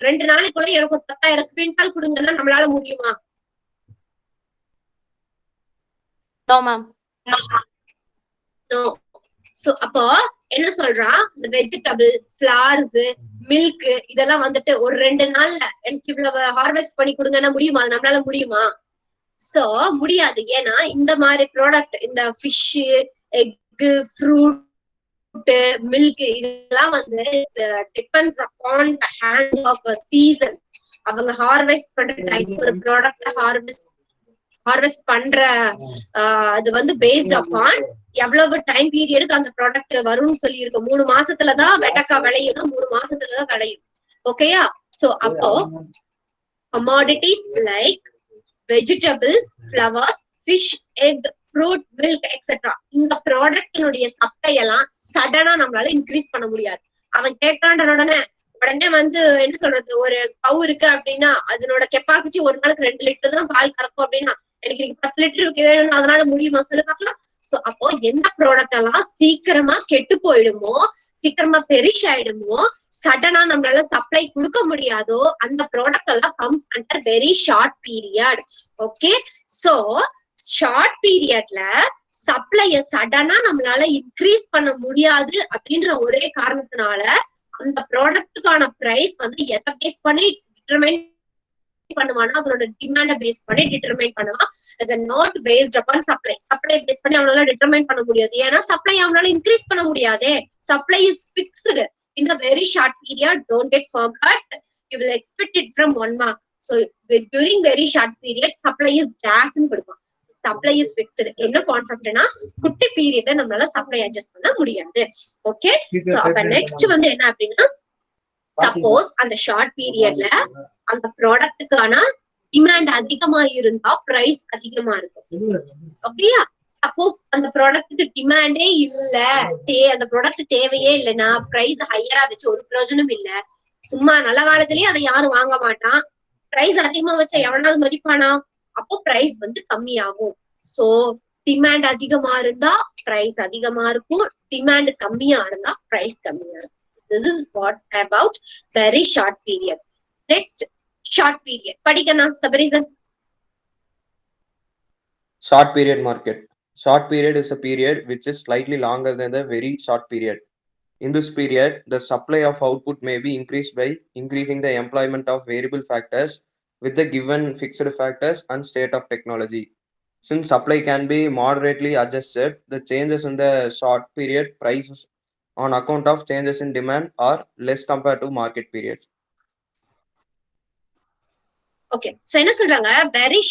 2 நாளைக்குள்ள எனக்கு 10,000 குவிண்டால் கொடுங்கன்னா நம்மளால முடியுமா? No, ma'am. No. சோ அப்போ என்ன சொல்றான், இந்த வெஜிடபிள், ஃபிளவர்ஸ், மில்க் இதெல்லாம் வந்துட்டு ஒரு 2 நாள்ல எனக்கு இவ்வளவு ஹார்வெஸ்ட் பண்ணி கொடுங்கன்னா முடியுமா? அது நம்மளால முடியுமா? சோ முடியாது. ஏன்னா இந்த மாதிரி ப்ராடக்ட், இந்த ஃபிஷ், எக், ஃப்ரூட், மில்க் இதெல்லாம் வந்து depends upon the hands of a season. அவங்க ஹார்வெஸ்ட் பண்ற டைம், ஒரு ப்ராடக்ட் ஹார்வெஸ்ட் பண்ற அது வந்து பேஸ்ட் அப்பான் எவ்வளவு டைம் பீரியடுக்கு அந்த ப்ராடக்ட் வரும்னு சொல்லி இருக்கு. 3 மாசத்துலதான் வெண்டைக்காய் விளையணும், 3 மாசத்துலதான் விளையும். ஓகேயா? சோ அப்போ commodities like vegetables, flowers, fish, egg, fruit, milk, etc. இந்த ப்ராடக்டினுடைய சப்ளை எல்லாம் சடனா நம்மளால இன்க்ரீஸ் பண்ண முடியாது. அவன் கேட்கான உடனே வந்து என்ன சொல்றது, ஒரு கவு இருக்கு அப்படின்னா அதனோட கெப்பாசிட்டி ஒரு நாளுக்கு 2 லிட்டர் தான் பால் கறக்கும் அப்படின்னா எனக்கு 10 லிட்டருக்கு வேணும்னு அதனால முடியுமா சொல்லு பார்க்கலாம். சோ அப்போ எந்த ப்ராடக்ட் எல்லாம் சீக்கிரமா கெட்டு போயிடுமோ, சீக்கிரமா பெரிஷ் ஆயிடுமோ, சடனா நம்மளால சப்ளை கொடுக்க முடியாதோ அந்த ப்ராடக்ட் எல்லாம் comes under very short period. Okay, so short பீரியட்ல சப்ளைய சடனா நம்மளால இன்க்ரீஸ் பண்ண முடியாது அப்படின்ற ஒரே காரணத்தினால அந்த ப்ராடக்ட்டுக்கான பிரைஸ் வந்து எதை பேஸ் பண்ணி டிட்டர்மைன் பண்ணுவானா, அதோட டிமாண்ட பேஸ் பண்ணி டிட்டர்மைன் பண்ணுவான். as a not based upon supply. Supply base பண்ணி அவனால டிட்டர்மைன் பண்ண முடியாது. ஏன்னா சப்ளை அவனால இன்க்ரீஸ் பண்ண முடியாதே. Supply is fixed in a very short period. Don't get forgot, you will expect it from 1 mark. So during very short period supply is dash ன்னு கொடுப்பான். Supply is fixed. என்ன கான்செப்ட்னா குட்டி பீரியட்ல நம்மளால சப்ளை அட்ஜஸ்ட் பண்ண முடியாது. ஓகே, சோ அப்ப next வந்து என்ன அப்படின்னா, சப்போஸ் அந்த ஷார்ட் பீரியட்ல அந்த ப்ராடக்ட்டுக்கான டிமாண்ட் அதிகமா இருந்தா பிரைஸ் அதிகமா இருக்கும். ஓகேயா? சப்போஸ் அந்த ப்ராடக்ட்டுக்கு டிமாண்டே இல்ல, அந்த ப்ராடக்ட் தேவையே இல்லைன்னா பிரைஸ் ஹையரா வச்சு ஒரு பிரயோஜனம் இல்ல. சும்மா நல்ல காலத்திலயே அதை யாரும் வாங்க மாட்டான். பிரைஸ் அதிகமா வச்சா எவனாவது மதிப்பானா? அப்போ பிரைஸ் வந்து கம்மியாகும். சோ டிமாண்ட் அதிகமா இருந்தா பிரைஸ் அதிகமா இருக்கும், டிமாண்ட் கம்மியா இருந்தா பிரைஸ் கம்மியா இருக்கும். This is what about very short period. Next, short period. படிக்கணும் Sabareesan. Short period market. Short period is a period which is slightly longer than the very short period. In this period, the supply of output may be increased by increasing the employment of variable factors with the given fixed factors and state of technology. Since supply can be moderately adjusted, the changes in the short period prices on account of changes in demand are less compared to market periods. Okay, so என்ன சொல்றாங்க, very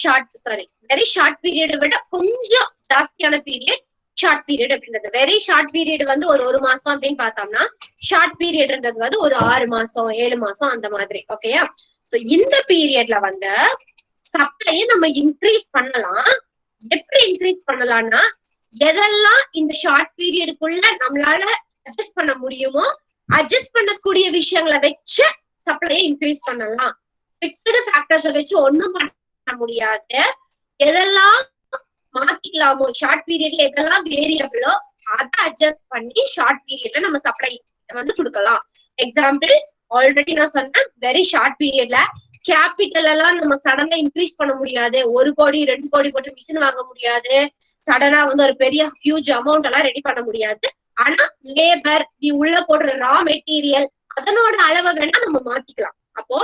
short period விட கொஞ்சம் ஜாஸ்தியான period short period அப்படின்றது. Very short period வந்து ஒரு மாசம் அப்படின்னு பார்த்தோம்னா, ஷார்ட் பீரியட்ன்றது வந்து ஒரு 6 மாசம் 7 மாசம் அந்த மாதிரி. ஓகேயா? சோ இந்த பீரியட்ல வந்து சப்ளைய நம்ம இன்க்ரீஸ் பண்ணலாம். எப்படி இன்க்ரீஸ் பண்ணலாம்னா, எதெல்லாம் இந்த ஷார்ட் பீரியடுக்குள்ள நம்மளால அட்ஜஸ்ட் பண்ண முடியுமோ அட்ஜஸ்ட் பண்ணக்கூடிய விஷயங்களை வச்சு சப்ளைய இன்க்ரீஸ் பண்ணலாம். பிக்ஸ்டு ஃபேக்டர்ஸை வச்சு ஒண்ணும் பண்ண முடியாது. எதெல்லாம் மாத்திக்கலாமோ, ஷார்ட் பீரியட்ல எதெல்லாம் வேரியபிளோ அதை அட்ஜஸ்ட் பண்ணி ஷார்ட் பீரியட்ல நம்ம சப்ளை வந்து கொடுக்கலாம். எக்ஸாம்பிள், ஆல்ரெடி நான் சொன்னேன் வெரி ஷார்ட் பீரியட்ல கேபிட்டல் எல்லாம் நம்ம சடனா இன்க்ரீஸ் பண்ண முடியாது. 1 கோடி 2 கோடி போட்டு மிஷின் வாங்க முடியாது. சடனா வந்து ஒரு பெரிய ஹியூஜ் அமௌண்ட் எல்லாம் ரெடி பண்ண முடியாது. ஆனா லேபர், நீ உள்ள போடுற ரா மெட்டீரியல், அதனோட அளவை வேணா நம்ம மாத்திக்கலாம். அப்போ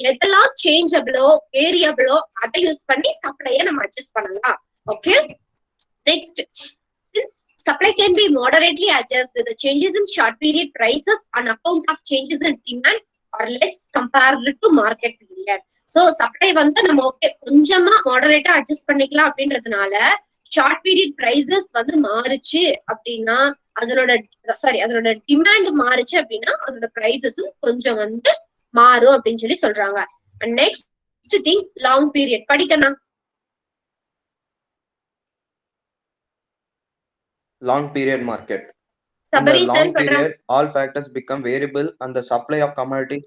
எதெல்லாம் சேஞ்சபிளோ வேரியபிளோ அதை யூஸ் பண்ணி சப்ளைய நம்ம அட்ஜஸ்ட் பண்ணலாம். Okay, next, supply can be moderately adjusted. The changes in short period prices on account of changes in demand are less compared to market period. So supply வந்து நம்ம ஓகே கொஞ்சமா மாடரேட்டா அட்ஜஸ்ட் பண்ணிக்கலாம் அப்படின்றதுனால short period prices வந்து மாறுச்சு அப்படின்னா அதனோட demand மாறுச்சு அப்படின்னா அதோட பிரைசஸும் கொஞ்சம் வந்து மாறும் அப்படின்னு சொல்லி சொல்றாங்க. நெக்ஸ்ட் திங், லாங் பீரியட் படிக்கணும். Long period market. In the long period, all factors become variable and the supply of commodities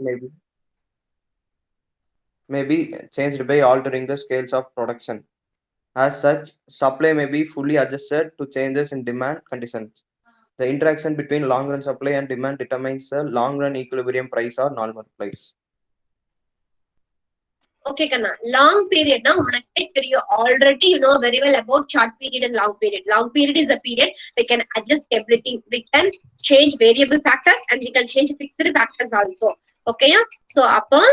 may be changed by altering the scales of production. As such, supply may be fully adjusted to changes in demand conditions. The interaction between long run supply and demand determines the long run equilibrium price or normal price. Okay, Kanna. Long period now, already you know very well about short period and long period. Long period is a period we can adjust everything. We can change variable factors and we can change fixed factors also. Okay, so upon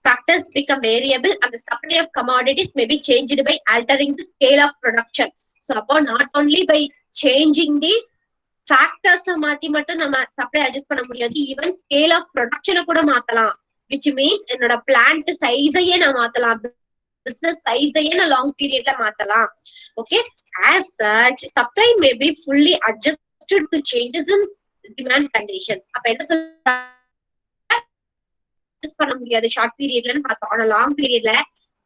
factors become variable and the supply of commodities may be changed by altering the scale of production. So upon not only by changing the factors மாத்தி மட்டும் நம்ம supply adjust பண்ண முடியாது, even scale of ப்ரொடக்ஷனை கூட மாத்தலாம். which means என்னோட plant சைஸையே நான் மாத்தலாம், பிசினஸ் சைஸையே நான் லாங் பீரியட்ல மாத்தலாம். Okay, as such supply may be fully adjusted to changes in demand conditions. அப்ப என்ன சொல்றாங்க, பண்ண முடியாது ஷார்ட் பீரியட்லன்னு பார்த்தோம். ஆனா லாங் பீரியட்ல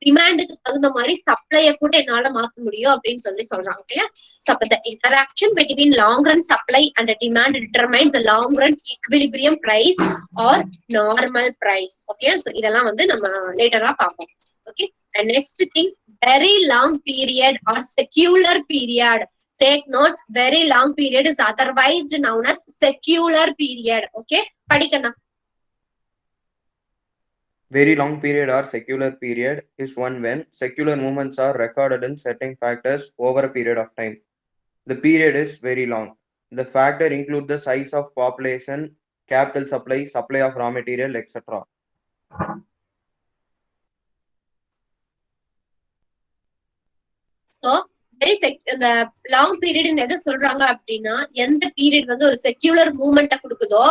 டிமாண்டுக்கு தகுந்த மாதிரி சப்ளைய கூட என்னால மாத்த முடியும் அப்படின்னு சொல்றாங்க. Okay, so the interaction between long run supply and demand determine the long run equilibrium price or normal price. Okay, so இதெல்லாம் வந்து நம்ம லேட்டரா பார்ப்போம். Okay, and next thing, very long period or secular period. Take notes, very long period is otherwise known as secular period. Okay, படிக்கணும். Very long period or secular period is one when secular movements are recorded in certain factors over a period of time. The period is very long. The factor include the size of population, capital supply, supply of raw material, etc. So இந்த long period எதை சொல்றாங்க அப்படின்னா, எந்த period வந்து ஒரு secular மூவ்மெண்ட்டை கொடுக்குதோ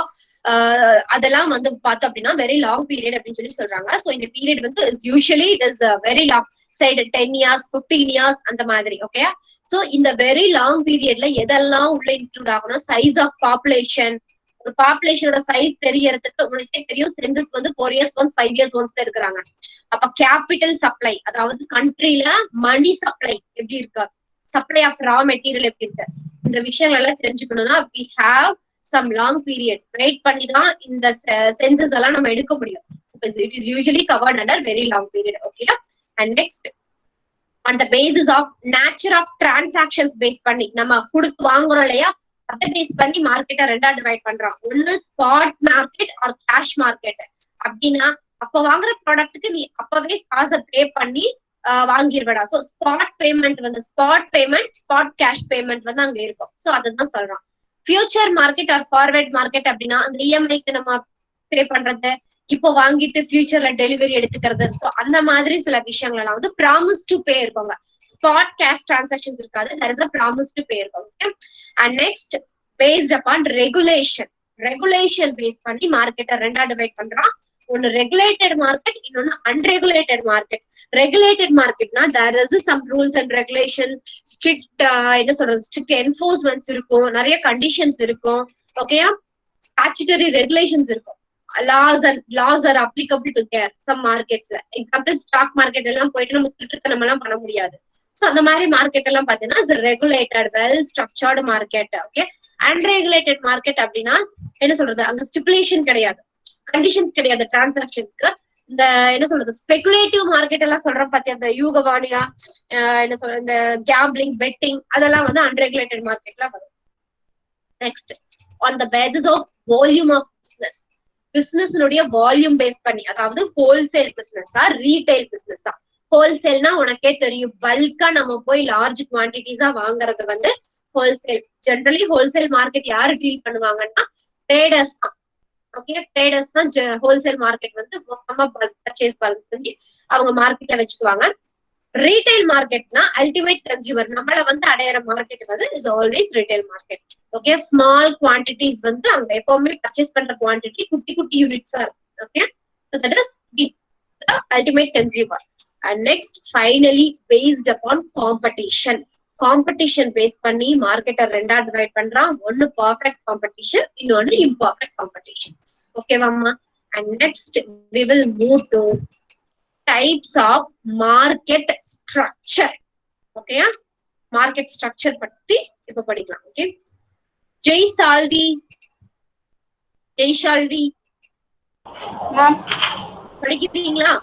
அதெல்லாம் வந்து பார்த்தோம் அப்படின்னா வெரி லாங் பீரியட் அப்படின்னு சொல்லி சொல்றாங்க. சோ இந்த பீரியட் வந்து usually it is very long, side 10 years 15 years அந்த மாதிரி. ஓகே, சோ இந்த வெரி லாங் பீரியட்ல எதெல்லாம் உள்ள இன்க்ளூட் ஆகும்னா, சைஸ் ஆஃப் பாப்புலேஷன். ஒரு பாப்புலேஷனோட சைஸ் தெரியறதுக்கு உங்களுக்கே தெரியும், சென்சஸ் வந்து 4 years once 5 years once தான் இருக்கிறாங்க. அப்ப கேபிட்டல் சப்ளை, அதாவது கண்ட்ரில மணி சப்ளை எப்படி இருக்கு, சப்ளை ஆஃப் ரா மெட்டீரியல் எப்படி இருக்கு, இந்த விஷயங்கள் எல்லாம் தெரிஞ்சுக்கணும்னா we have some long period wait பண்ணி தான் இந்த சென்சஸ் எல்லாம் நம்ம எடுக்க முடியும். It is usually covered under very long period. Okay, and next, on the basis of nature of transactions base பண்ணி நம்ம கொடுத்து வாங்குறோம் இல்லையா, அதை பேஸ் பண்ணி மார்க்கெட்டை ரெண்டா டிவைட் பண்றோம். ஒன்னு spot market or cash market. அப்படின்னா அப்ப வாங்குற ப்ராடக்ட்டுக்கு நீ அப்பவே காசை பே பண்ணி வாங்கிடுவடா. சோ ஸ்பாட் பேமெண்ட் வந்து ஸ்பாட் கேஷ் பேமெண்ட் வந்து அங்க இருக்கும். சோ அதுதான் சொல்றோம். Future market or forward market அப்படின்னா அந்த இஎம்ஐக்கு நம்ம பே பண்றது, இப்போ வாங்கிட்டு ஃபியூச்சர்ல டெலிவரி எடுத்துக்கிறது. சோ அந்த மாதிரி சில விஷயங்கள் எல்லாம் வந்து ப்ராமிஸ் டு பே இருப்பாங்க. ஸ்பாட் கேஷ் டிரான்சாக்ஷன்ஸ் இருக்காது, there is a promise to pay இருக்கும். Okay, and next, based upon regulation base பண்ணி மார்க்கெட்டை ரெண்டா டிவைட் பண்றான். ஒன்னு ரெகுலேட்டட் மார்க்கெட், இன்னொன்னு அன்ரெகுலேட்டட் மார்க்கெட். ரெகுலேட்டட் மார்க்கெட்னா there is some rules and regulation, strict என்ன சொல்றது, ஸ்ட்ரிக்ட் என்ஃபோர்ஸ்மெண்ட்ஸ் இருக்கும், நிறைய கண்டிஷன்ஸ் இருக்கும். ஓகே, ஸ்டாச்சுட்டரி ரெகுலேஷன்ஸ் இருக்கும். laws are applicable to there some markets. Example stock market எல்லாம் போயிட்டு நம்ம திருட்டுத்தனம் எல்லாம் பண்ண முடியாது. சோ அந்த மாதிரி மார்க்கெட் எல்லாம் பாத்தீங்கன்னா regulated well structured market. Okay, unregulated market அப்படின்னா என்ன சொல்றது, அங்க ஸ்டிபுலேஷன் கிடையாது, கண்டிஷன்ஸ் கிடையாது டிரான்சாக்ஷன்ஸ்க்கு. இந்த என்ன சொல்றது, ஸ்பெகுலேட்டிவ் மார்க்கெட் எல்லாம் சொல்றோம் பாத்தியா, இந்த யூகவானியா என்ன சொல்ற, இந்த கேம்பிளிங் பெட்டிங், அதெல்லாம் வந்து அன்ரெகுலேட்டட் மார்க்கெட்ல வரும். Next, on the basis of volume of business. பிசினஸ்னுடைய வால்யூம் பேஸ் பண்ணி, அதாவது ஹோல்சேல் பிசினஸா ரீட்டைல் பிசினஸா. ஹோல்சேல்னா உனக்கே தெரியும், பல்கா நம்ம போய் லார்ஜ் குவான்டிட்டிஸா வாங்குறது வந்து ஹோல்சேல். ஜென்ரலி ஹோல்சேல் மார்க்கெட் யாரு டீல் பண்ணுவாங்கன்னா ட்ரேடர்ஸ் தான். ஓகே, ட்ரேடர்ஸ் தான் ஹோல்சேல் மார்க்கெட் வந்து மொத்தமா பர்ச்சேஸ் பண்ணி அவங்க மார்க்கெட்ல வச்சுக்குவாங்க. ரீட்டைல் மார்க்கெட்னா அல்டிமேட் கன்சியூமர் நம்மள வந்து அடையிற மார்க்கெட் வந்து is always retail market. Okay, small quantities வந்து அங்க எப்பவுமே பர்ச்சேஸ் பண்ற குவான்டிட்டி குட்டி குட்டி யூனிட்ஸா இருக்கும். Okay, so that is the ultimate consumer. And next finally based upon competition. competition base பண்ணி மார்க்கெட்டை ரெண்டா டிவைட் பண்றான். ஒன்னு பர்ஃபெக்ட் காம்படிஷன், இன்னொன்னு இம்பர்ஃபெக்ட் காம்படிஷன். ஓகேவாமா? And next we will move to types of market structure. ஓகேயா? மார்க்கெட் ஸ்ட்ரக்சர் பத்தி இப்ப படிக்கலாம். ஓகே, ஜெய்சால்வி படிக்கிறீங்களா?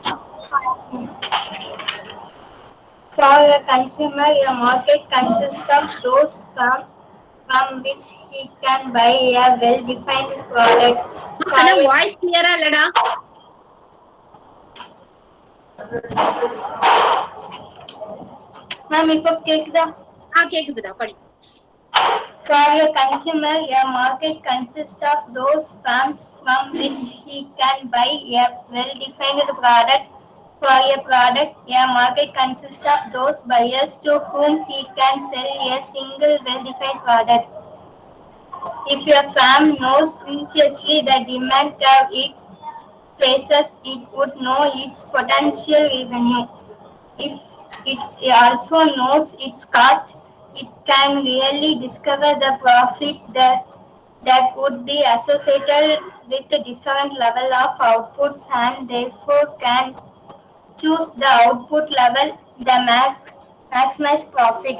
For a consumer, a market consists of those from which he can buy a well-defined product. ஆனா voice கிளியரா இல்லடா. Ma'am, இப்போ கேக்குதா? கேக்குதுடா, படி. For a consumer, a market consists of those firms from which he can buy a well-defined product. For a product, a market consists of those buyers to whom he can sell a single well-defined product. If a firm knows precisely the demand curve it faces, it would know its potential revenue. If it also knows its cost, it can really discover the profit that would be associated with a different level of outputs and therefore can choose the output level that maximize profit.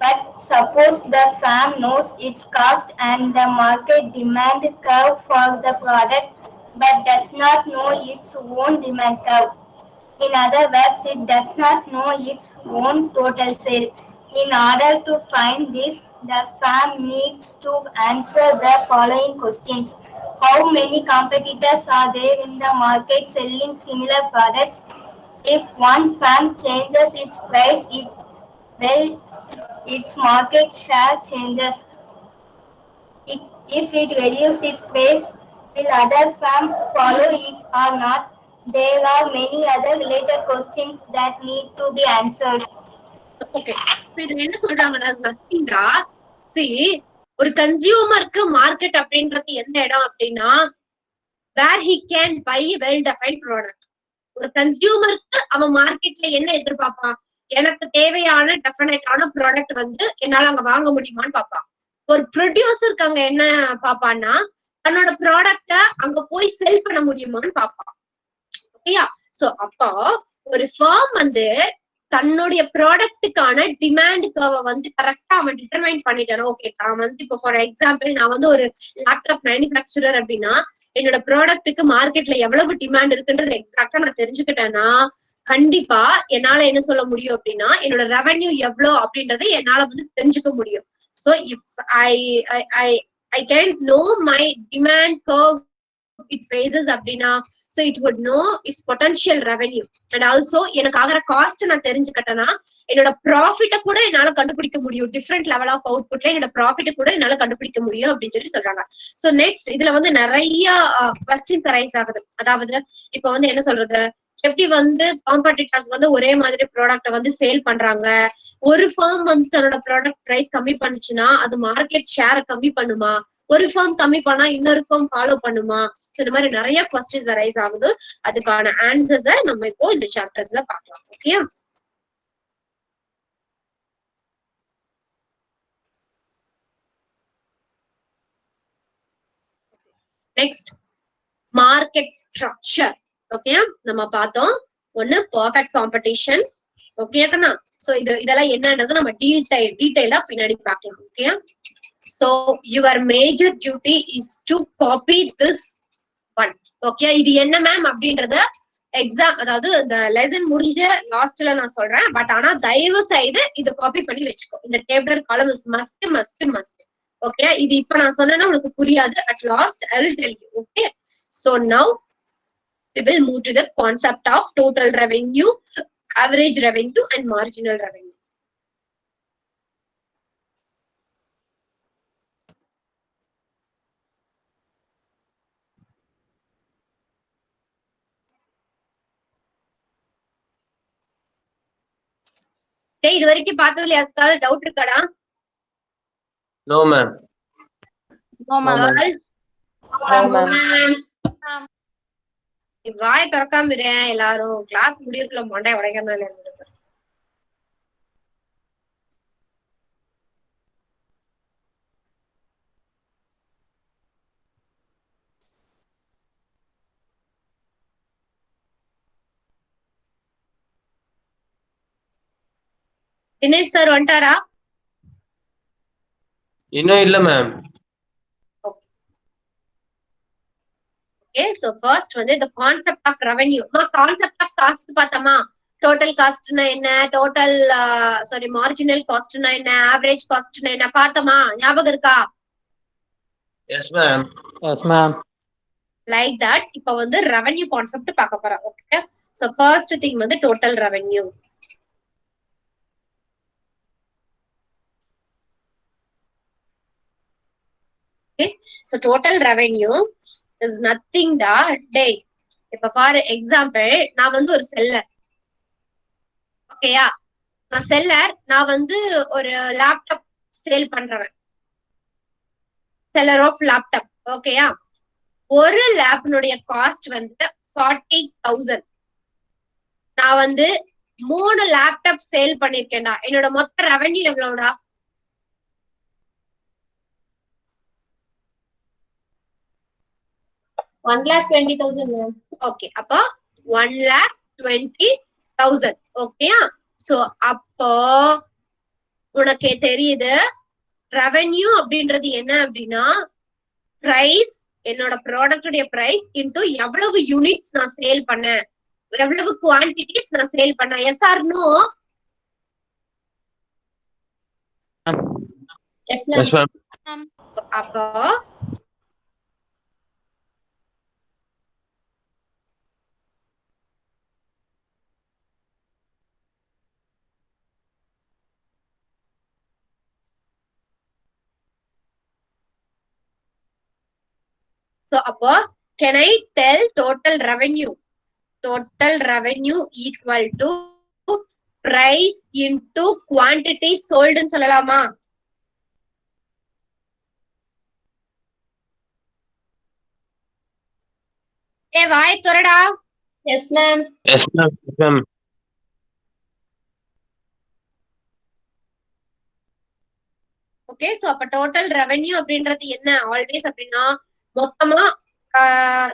But suppose the firm knows its cost and the market demand curve for the product but does not know its own demand curve. In other words, it does not know its own total sale. In order to find this, the firm needs to answer the following questions. How many competitors are there in the market selling similar products? If one firm changes its price, its market share changes. If it reduces its price, will other firms follow it or not? There are many other related questions that need to be answered. Okay, இதுல என்ன சொல்றாங்கன்னா நத்திங்கா, ஒரு கன்சியூமருக்கு market அப்படின்றது எந்த இடம் அப்படின்னா where he can buy well defined product. ஒரு கன்சியூமருக்கு அவன் மார்க்கெட்ல என்ன எதிர்பார்ப்பான்? எனக்கு தேவையான டெஃபினட்டான ப்ராடக்ட் வந்து என்னால அங்க வாங்க முடியுமான்னு பாப்பான். ஒரு ப்ரொடியூசருக்கு அங்க என்ன பாப்பான்னா தன்னோட ப்ராடக்ட அங்க போய் செல் பண்ண முடியுமான்னு பாப்பான். ஓகேயா? சோ அப்போ ஒரு ஃபார்ம் வந்து தன்னுடைய ப்ராடக்ட்டுக்கான டிமாண்ட் கர்வை வந்து கரெக்டா அவன் டிட்டர்மைன் பண்ணிட்டானா, ஓகே நான் வந்து இப்போ ஃபார் எக்ஸாம்பிள் நான் வந்து ஒரு லேப்டாப் மேனுஃபேக்சரர் அப்படின்னா என்னோட ப்ராடக்ட்டுக்கு மார்க்கெட்ல எவ்வளவு டிமாண்ட் இருக்குன்றது எக்ஸாக்டா நான் தெரிஞ்சுக்கிட்டேன்னா கண்டிப்பா என்னால என்ன சொல்ல முடியும் அப்படின்னா என்னோட ரெவென்யூ எவ்வளவு அப்படின்றத என்னால வந்து தெரிஞ்சுக்க முடியும். So if I can know my demand curve it faces அப்படின்னா so it would know its potential revenue and also எனக்கு ஆகிற காஸ்ட் நான் தெரிஞ்சுக்கிட்டேன்னா என்னோட ப்ராஃபிட்ட கூட என்னால கண்டுபிடிக்க முடியும். டிஃப்ரெண்ட் லெவல் ஆஃப் அவுட்புட்ல என்னோட ப்ராஃபிட்ட கூட என்னால கண்டுபிடிக்க முடியும் அப்படின்னு சொல்லி சொல்றாங்க. சோ நெக்ஸ்ட் இதுல வந்து நிறைய கொஸ்டின்ஸ் அரைஸ் ஆகுது. அதாவது இப்ப வந்து என்ன சொல்றது, எப்படி வந்து காம்படிட்டர்ஸ் வந்து ஒரே மாதிரி ப்ராடக்ட வந்து சேல் பண்றாங்க. ஒரு ஃபார்ம் வந்து தன்னோட ப்ராடக்ட் பிரைஸ் கம்மி பண்ணுச்சுன்னா அது மார்க்கெட் ஷேரை கம்மி பண்ணுமா? ஒரு ஃபார்ம் கம்மி பண்ணா இன்னொரு ஃபார்ம் ஃபாலோ பண்ணுமா? இந்த மாதிரி நிறைய கொஸ்டின்ஸ் அரைஸ் ஆகுது. அதுக்கான ஆன்சர்ஸை நம்ம இப்போ இந்த சாப்டர்ஸ்ல பார்க்கலாம். Okay, next market structure. Okay, நம்ம பார்த்தோம் ஒன்னு பர்ஃபெக்ட் காம்படிஷன். ஓகேக்கண்ணா? சோ இதெல்லாம் என்னன்றது நம்ம டீடைலா பின்னாடி பார்க்கலாம். Okay, so your major duty is to copy this one. Okay, இது என்ன மேம் அப்படின்றத எக்ஸாம் அதாவது இந்த லெசன் முடிஞ்ச லாஸ்ட்ல நான் சொல்றேன். பட் ஆனா தயவு செய்து இதை காப்பி பண்ணி வச்சுக்கோ. இந்த டேபிளர் காலம் is must must must. Okay, இது இப்ப நான் சொன்னேன்னா உனக்கு புரியாது. At last I will tell you. Okay, So now we will move to the concept of total revenue, average revenue and marginal revenue. இது வரைக்கும் பார்த்ததுல யாருக்காவது டவுட் இருக்காடா? No, ma'am. No, ma'am. Girls? வாய திறக்காம இரு எல்லாரும். கிளாஸ் முடியறதுல மொண்டை உடைக்கணும். தினேஷ் சார் வந்துட்டாரா? இன்னும் இல்ல மேம். Okay, so first வந்து the concept of revenue. concept of cost பார்த்தோமா? total cost னா என்ன, total marginal cost னா என்ன, average cost னா என்ன பார்த்தோமா? ஞாபகம் இருக்கா? Yes, ma'am. Yes, ma'am. Like that இப்போ வந்து revenue concept பார்க்க போறோம். Okay, so first thing வந்து total revenue. Okay, so total revenue is nothing da day. இப்ப ஃபார் எக்ஸாம்பிள் நான் வந்து ஒரு செல்லர். ஓகேயா, நான் செல்லர். நான் வந்து ஒரு லேப்டாப் சேல் பண்றவன். Seller of laptop. ஓகேயா, ஒரு லேப்னுடைய காஸ்ட் வந்து 40,000. நான் வந்து 3 லேப்டாப் சேல் பண்ணிருக்கேன்டா. என்னோட மொத்த ரெவன்யூ எவ்வளவுடா? $1,20,000. ஓகே, அப்போ 1,20,000. ஓகேயா, சோ அப்போ உனக்கே தெரியுது ரெவென்யூ அப்படின்றது என்ன அப்படின்னா பிரைஸ், என்னோட ப்ராடக்டுடைய பிரைஸ் இன்டு எவ்வளவு யூனிட்ஸ் நான் சேல் பண்ணேன், எவ்வளவு குவான்டிட்டிஸ் நான் சேல் பண்ணேன். Yes or no? Yes, ma'am. அப்போ can I tell total revenue? Total revenue equal to price into quantity sold ன்னு சொல்லலாமா? வாய துறடா. Yes, ma'am. Yes, ma'am. Yes, ma'am. Okay, so அப்ப டோட்டல் ரெவென்யூ அப்படின்றது என்ன ஆல்வேஸ் அப்படின்னா மொத்தமா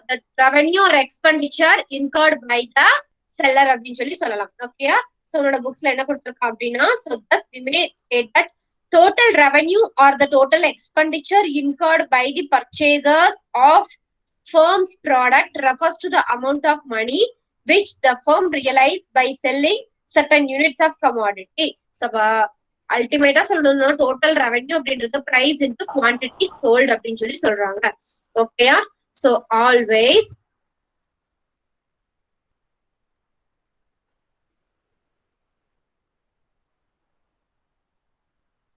the revenue or expenditure incurred by the seller அப்படின்னு சொல்லி சொல்லலாம். ஓகேயா, சோ உன்னோட புக்ஸ்ல என்ன கொடுத்திருக்கா அப்படின்னா so thus we may state that total revenue or the total expenditure incurred by the purchasers of firm's product refers to the amount of money which the firm realized by selling certain units of commodity. So அல்டிமேட்டா சொல்லணும்னா total revenue அப்படின்றது price into quantity sold அப்படின்னு சொல்லி சொல்றாங்க. ஓகேயா, so always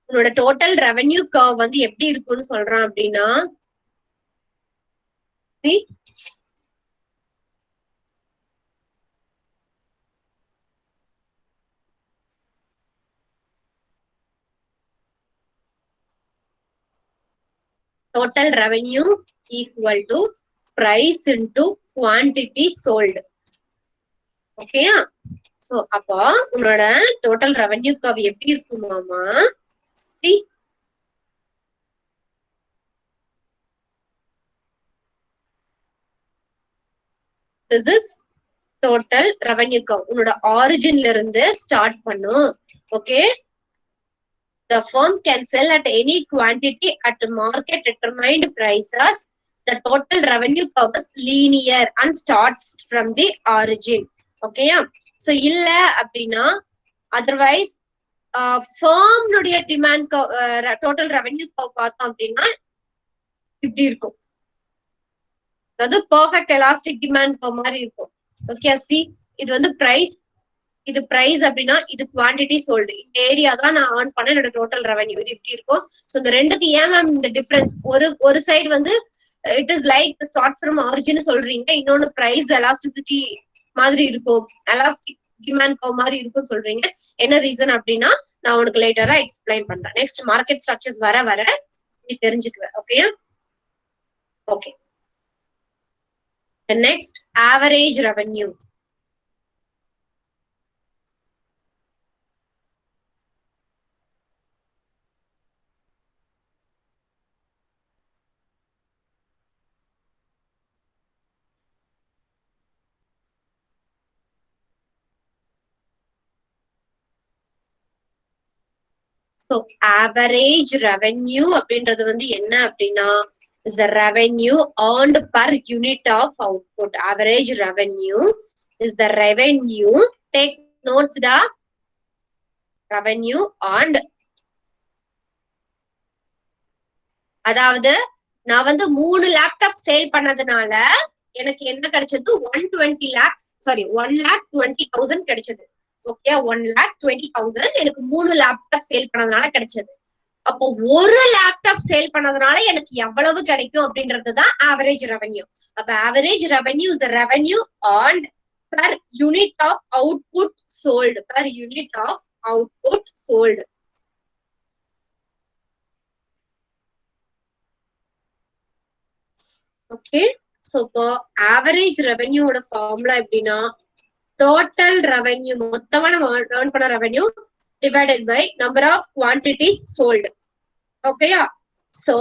உன்னோட total revenue curve வந்து எப்படி இருக்கும்னு சொல்றான் அப்படின்னா total revenue equal to price into quantity sold. ஓகேயா, சோ அப்போ உன்னோட டோட்டல் ரெவென்யூ கர்வ் எப்படி இருக்குமாமா? this is total revenue curve. உன்னோட ஆரிஜின்ல இருந்து ஸ்டார்ட் பண்ணும். Okay, the firm can sell at any quantity at market determined prices. The total revenue curve is linear and starts from the origin. Okay, so இல்ல அப்படின்னா otherwise firm உடைய demand curve, total revenue curve பார்த்தோம் அப்படின்னா இப்படி இருக்கும். அதாவது perfect elastic demand மாதிரி இருக்கும். ஓகே சி, இது வந்து பிரைஸ், இது பிரைஸ் அப்படின்னா இது குவான்டிட்டி சோல்டு. இந்த ஏரியா தான் நான் ஏர்ன் பண்ண என்னோட டோட்டல் ரெவன்யூ. இது இப்படி இருக்கும். சோ இந்த ரெண்டுக்கு ஏன் மேம் இந்த டிஃபரன்ஸ்? ஒரு சைடு வந்து it is like starts from origin சொல்றீங்க, இன்னொன்னு பிரைஸ் எலாஸ்டிசிட்டி மாதிரி இருக்கும், எலாஸ்டிக் டிமாண்ட் கர்வ் மாதிரி இருக்கும்னு சொல்றீங்க. என்ன ரீசன் அப்படின்னா நான் உனக்கு லேட்டரா எக்ஸ்பிளைன் பண்றேன். நெக்ஸ்ட் மார்க்கெட் ஸ்ட்ரக்சர்ஸ் வர வர நீ தெரிஞ்சுக்குவேன். Okay okay. Next average revenue. So average revenue அப்படின்றது வந்து என்ன அப்படின்னா is the revenue earned per unit of output. Average revenue is the revenue, take notes da, revenue earned. அதாவது நான் வந்து 3 லேப்டாப் சேல் பண்ணதுனால எனக்கு என்ன கிடைச்சது? 120 lakhs, சாரி 1,20,000 கிடைச்சது. ஓகே, 1,20,000 எனக்கு 3 லேப்டாப் சேல் பண்ணதுனால கிடைச்சது. அப்போ ஒரு லேப்டாப் சேல் பண்ணதுனால எனக்கு எவ்வளவு கிடைக்கும் அப்படின்றதுதான் ஆவரேஜ் ரெவன்யூ. அப்ப average revenue is revenue earned per unit of output sold, per unit of output sold. Okay, so இப்போ ஆவரேஜ் ரெவன்யூவோட ஃபார்முலா எப்படின்னா டோட்டல் ரெவன்யூ, மொத்தமா நம்ம earn பண்ண revenue divided by number of quantities sold. ஓகேயா? So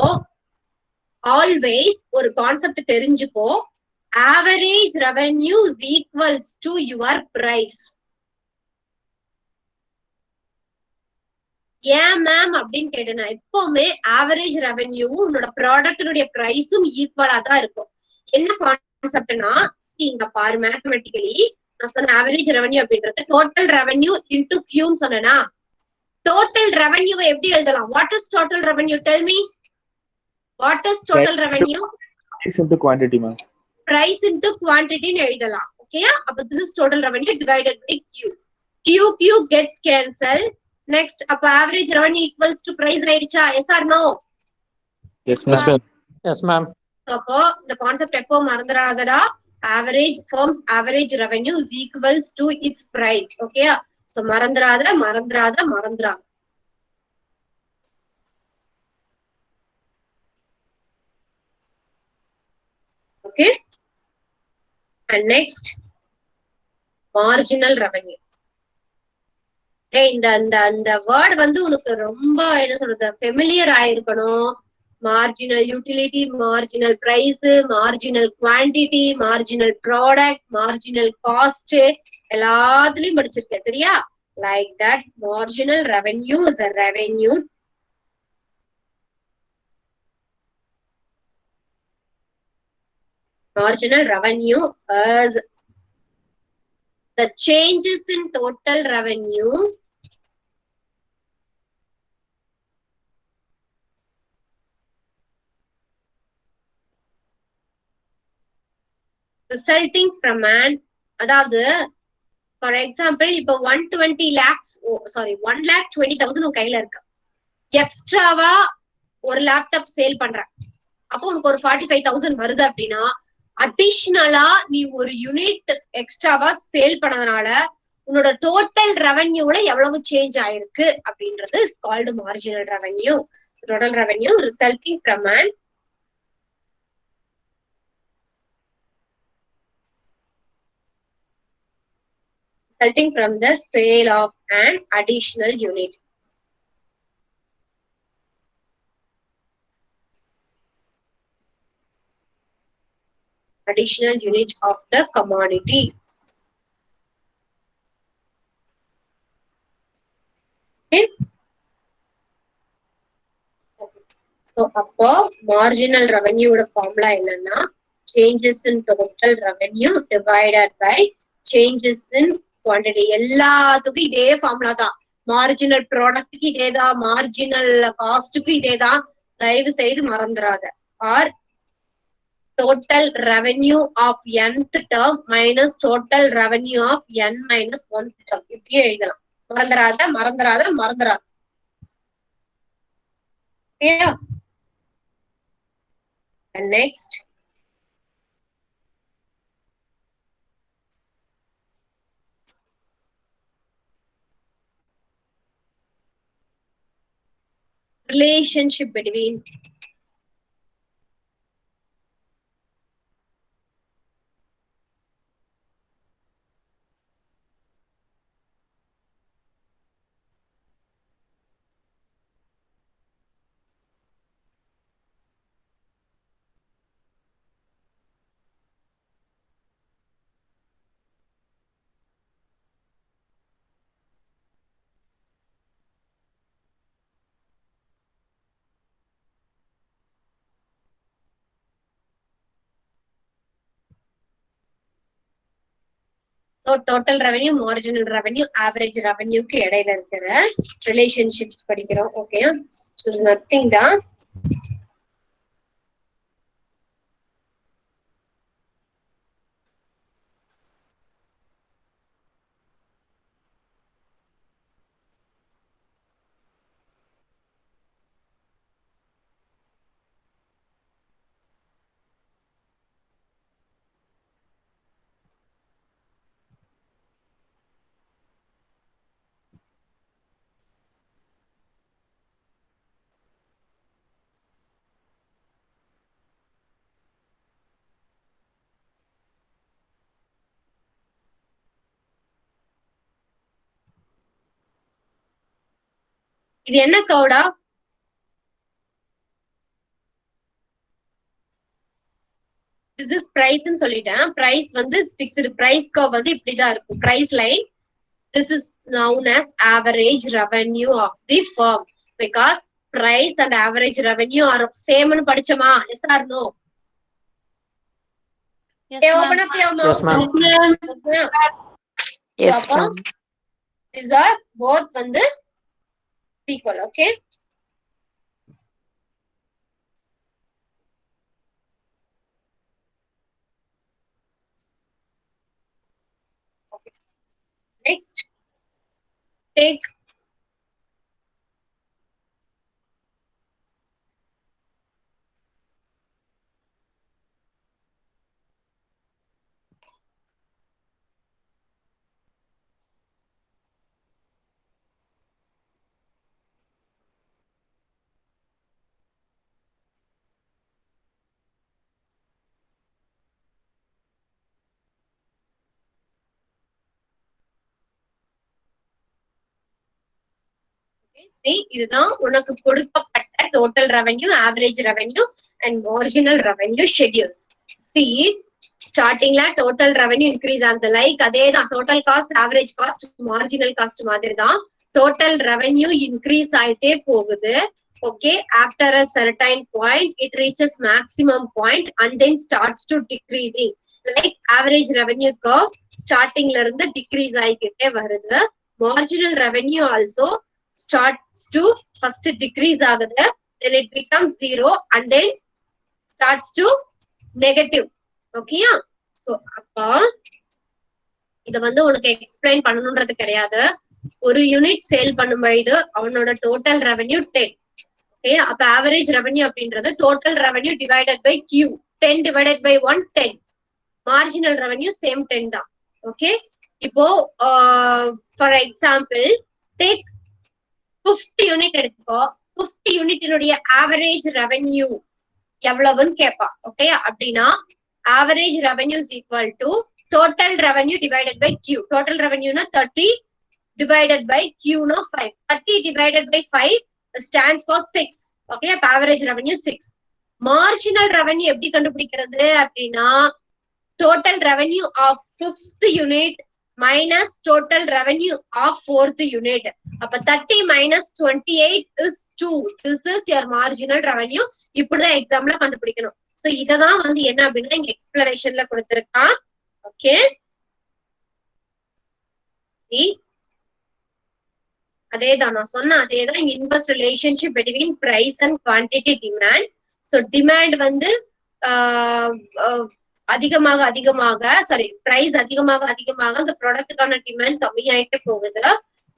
always ஒரு concept தெரிஞ்சுக்கோ, average revenue is equals to your price. ஏன் ma'am அப்படின்னு கேட்டேன்னா, எப்பவுமே ஆவரேஜ் ரெவன்யூ உன்னோட ப்ராடக்டினுடைய பிரைஸும் ஈக்குவலா தான் இருக்கும். என்ன கான்செப்ட்னா, இங்க பாரு, மேத்தமெட்டிக்கலி நான் சொன்ன ஆவரேஜ் ரெவன்யூ அப்படின்றது டோட்டல் ரெவன்யூ இன்டு கியூன்னு சொன்னா, டோட்டல் ரெவன்யூவை எப்படி எழுதலாம்? What is total revenue? Tell me, what is total revenue? Price into quantity, ma'am. Price into quantity ன்னு எழுதலாம். ஓகேயா? அப்ப this is total revenue divided by Q. Q gets cancelled. Next, அப்ப average revenue equals to price ஆயிடுச்சா? Yes or no? Yes, ma'am. Yes, ma'am. அப்போ இந்த concept எப்போ மறந்துடாதடா. Average firm's average revenue is equals to its price. Okay? So மறந்துடாத. Okay? And next, marginal revenue. இந்த word வந்து உனக்கு ரொம்ப என்ன சொல்றது, ஃபெமிலியர் ஆயிருக்கணும். Marginal utility, marginal price, marginal quantity, marginal product, marginal cost எல்லாத்துலயும் படிச்சிருக்கேன். சரியா? Like that marginal revenue is a revenue marginal revenue is the changes in total revenue resulting from an, அதாவது ஃபார் எக்ஸாம்பிள் இப்போ 120 lakhs, sorry 1,20,000 உன் கையில இருக்கு. எக்ஸ்ட்ராவா ஒரு லேப்டாப் சேல் பண்ற, அப்போ உனக்கு ஒரு 45,000 வருது அப்படின்னா, அடிஷ்னலா நீ ஒரு யூனிட் எக்ஸ்ட்ராவா சேல் பண்ணதுனால உன்னோட டோட்டல் ரெவன்யூல எவ்வளவு சேஞ்ச் ஆயிருக்கு அப்படின்றது is called marginal revenue. Total revenue resulting from an resulting from the sale of an additional unit. Additional unit of the commodity. Okay. So அப்போ marginal revenue ஓட formula என்னன்னா, changes in total revenue divided by changes in quantity. எல்லாத்துக்கும் இதே formula தான். Marginal ப்ராடக்ட்டுக்கு இதேதான், marginal காஸ்டுக்கு இதேதான். தயவு செய்து மறந்துடாத. Or total revenue of nth term minus total revenue of n minus 1th term. இப்படியே எழுதலாம். மறந்துராத. Yeah. And next. Relationship between so total revenue, marginal revenue, average revenue க்கு இடையில இருக்கிற relationships படிக்கிறோம். Okay, so it's nothing தான். இது என்ன Gowda? This is price ன்னு சொல்லிட்டேன். price வந்து fixed price curve வந்து இப்படிதான் இருக்கும். price line. This is known as average revenue of the firm because price and average revenue are same ன்னு படிச்சோமா? Yes or no? Yes, Okay, ma'am. open up your mouth. Yes, ma'am. Okay. Yes, So, ma'am. these are both வந்து equal. Okay. Next, take see இதுதான் உனக்கு கொடுக்கப்பட்ட total revenue, average revenue and marginal revenue schedules. See, startingல total revenue increase ஆகுது. Like அதேதான் total cost, average cost, marginal cost மாதிரி தான். Total revenue increase ஆயிட்டே போகுது. Okay, after a certain point, it reaches maximum point and then starts to decreasing. Like average revenue curve startingல இருந்து decrease ஆகிக்கிட்டே வருது. Marginal revenue also starts to first decrease ஆகுது, then it becomes zero and then starts to negative. ஓகேயா? So அப்ப இத வந்து உனக்கு explain பண்ணணும்ன்றது கிடையாது. ஒரு யூனிட் சேல் பண்ணும்போது அவனோட டோட்டல் ரெவென்யூ 10. ஓகே, அப்ப ஆவரேஜ் ரெவென்யூ அப்படின்றது total revenue divided by Q. 10 divided by 1 10. Marginal revenue same 10 தான். ஓகே, இப்போ ஃபார் எக்ஸாம்பிள் டேக் 50 யூனிட் எடுத்துக்கோ. 50 யூனிட்டினுடைய ஆவரேஜ் ரெவென்யூ எவ்வளவுன்னு கேட்பா. ஓகே, அப்படின்னா average revenue is equal to total revenue divided by Q. Total ரெவென்யூனா 30 divided by Q னா 5. 30 divided by 5 stands for 6. Okay, அப்ப average revenue 6. Marginal revenue எப்படி கண்டுபிடிக்கிறது அப்படின்னா total revenue of 5th unit minus total revenue of 4th unit. அப்ப 30 minus 28 is 2. This is your marginal revenue. இப்படிதான் எக்ஸாம்ல கண்டுபிடிக்கணும். சோ இததான் வந்து என்ன அப்படின்னா இங்க எக்ஸ்பிளனேஷன்ல கொடுத்திருக்கான். ஓகே, அதேதான் நான் சொன்ன அதேதான் இங்க inverse relationship between price and quantity demand. So demand வந்து அதிகமாக பிரைஸ் அதிகமாக அந்த ப்ராடக்ட்டுக்கான டிமாண்ட் கம்மியாயிட்டே போகுது.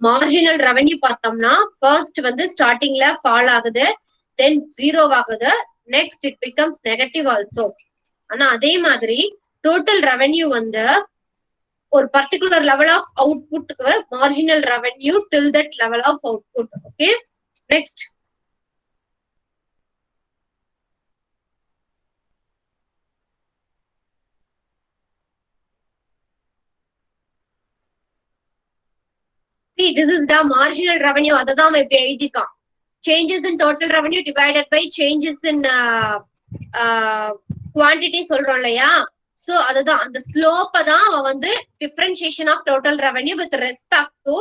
மார்ஜினல் ரெவென்யூ பார்த்தோம்னா ஃபர்ஸ்ட் வந்து ஸ்டார்டிங்ல ஃபால் ஆகுது, தென் ஜீரோ ஆகுது, next it becomes negative also. ஆனா அதே மாதிரி டோட்டல் ரெவென்யூ வந்து ஒரு பர்டிகுலர் லெவல் ஆஃப் அவுட்புட்டுக்கு marginal revenue till that level of output. Okay, next see this is the marginal revenue. அததான் இப்படி எழுதிக்கான். changes in total revenue divided by changes in quantity சொல்றோம் இல்லையா? சோ அதுதான் அந்த ஸ்லோப்ப தான் அவன் வந்து differentiation of total revenue with respect to,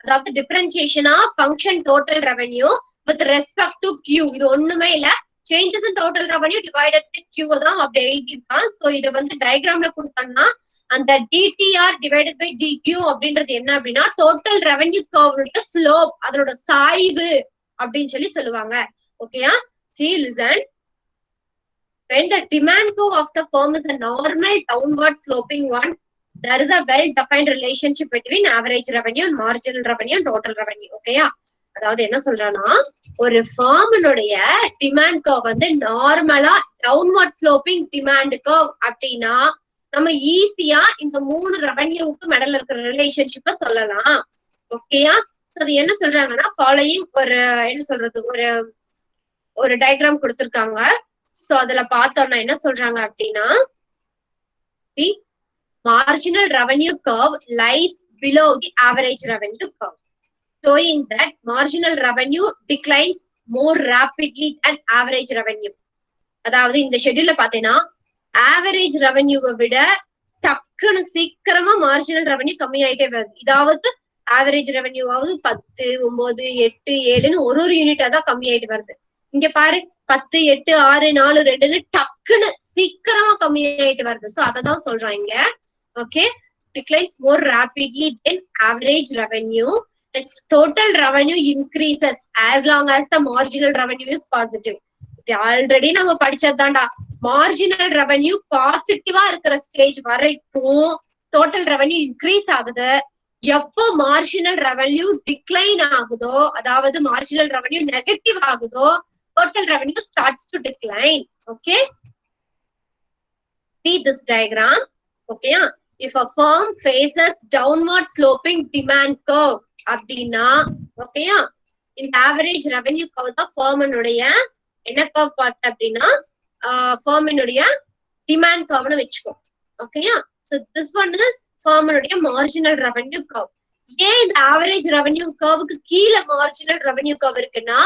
அதாவது differentiation of function total revenue with respect to Q. இது ஒண்ணுமே இல்ல, changes in total revenue divided by Q தான் அப்படி எழுதிருக்கான். சோ இதை வந்து டயக்ராம்ல கொடுத்தோம்னா அந்த டிடிஆர் டிவைடட் பை டிக்யூ அப்படின்றது என்ன அப்படின்னா டோட்டல் ரெவென்யூ கர்வோட ஸ்லோப், அதோட சாய்வு அப்படின்னு சொல்லுவாங்க. ஓகேயா? see listen, when the demand curve of the firm is a normal downward sloping one, there is a well defined relationship between average revenue and marginal revenue and total revenue. ஓகேயா? அதாவது என்ன சொல்றான்னா, ஒரு ஃபார்மனுடைய டிமாண்ட் கர்வ் வந்து நார்மலா downward sloping demand curve அப்படின்னா நம்ம ஈஸியா இந்த 3 ரெவென்யூவுக்கு மெடல் இருக்கிற ரிலேஷன்ஷிப்ப சொல்லலாம். ஓகேயா? சோ அது என்ன சொல்றாங்கன்னா ஃபாலோயிங் ஒரு என்ன சொல்றது ஒரு டயக்ராம் கொடுத்திருக்காங்க. சோ அதுல பார்த்தோம்னா என்ன சொல்றாங்க அப்படின்னா, marginal revenue curve lies below the average revenue curve, showing that marginal revenue declines more rapidly than average revenue. அதாவது இந்த ஷெட்யூல்ல பாத்தீங்கன்னா ஆவரேஜ் ரெவென்யூவை விட டக்குன்னு சீக்கிரமா மார்ஜினல் ரெவென்யூ கம்மியாயிட்டே வருது. இதாவது ஆவரேஜ் ரெவென்யூவாவது 10, 9, 8, 7ன்னு ஒரு யூனிட்டா தான் கம்மியாயிட்டு வருது. இங்க பாரு 10, 8, 6, 4, 2ன்னு டக்குன்னு சீக்கிரமா கம்மியாயிட்டு வருது. சோ அததான் சொல்றாங்க இங்க. Okay, declines more rapidly than average revenue. Next, total revenue increases as long as the marginal revenue is positive. இது ஆல்ரெடி நம்ம படிச்சதுதான்டா. மார்ஜினல் ரெவென்யூ பாசிட்டிவா இருக்கிற ஸ்டேஜ் வரைக்கும் டோட்டல் ரெவென்யூ இன்க்ரீஸ் ஆகுது. எப்போ மார்ஜினல் ரெவென்யூ டிக்ளைன் ஆகுதோ, அதாவது மார்ஜினல் ரெவென்யூ நெகட்டிவ் ஆகுதோ, total revenue starts to decline. Okay, see this diagram. Okay, if a firm faces downward sloping demand curve அப்படின்னா, okay, இந்த average revenue curve தான் firmனுடைய என்ன curve பார்த்த அப்படின்னா firmனுடைய demand curveனு வெச்சுக்கோ. Okay, so this one is firmனுடைய marginal revenue curve. ஏன் இந்த average revenue curveக்கு கீழ marginal revenue curve இருக்குன்னா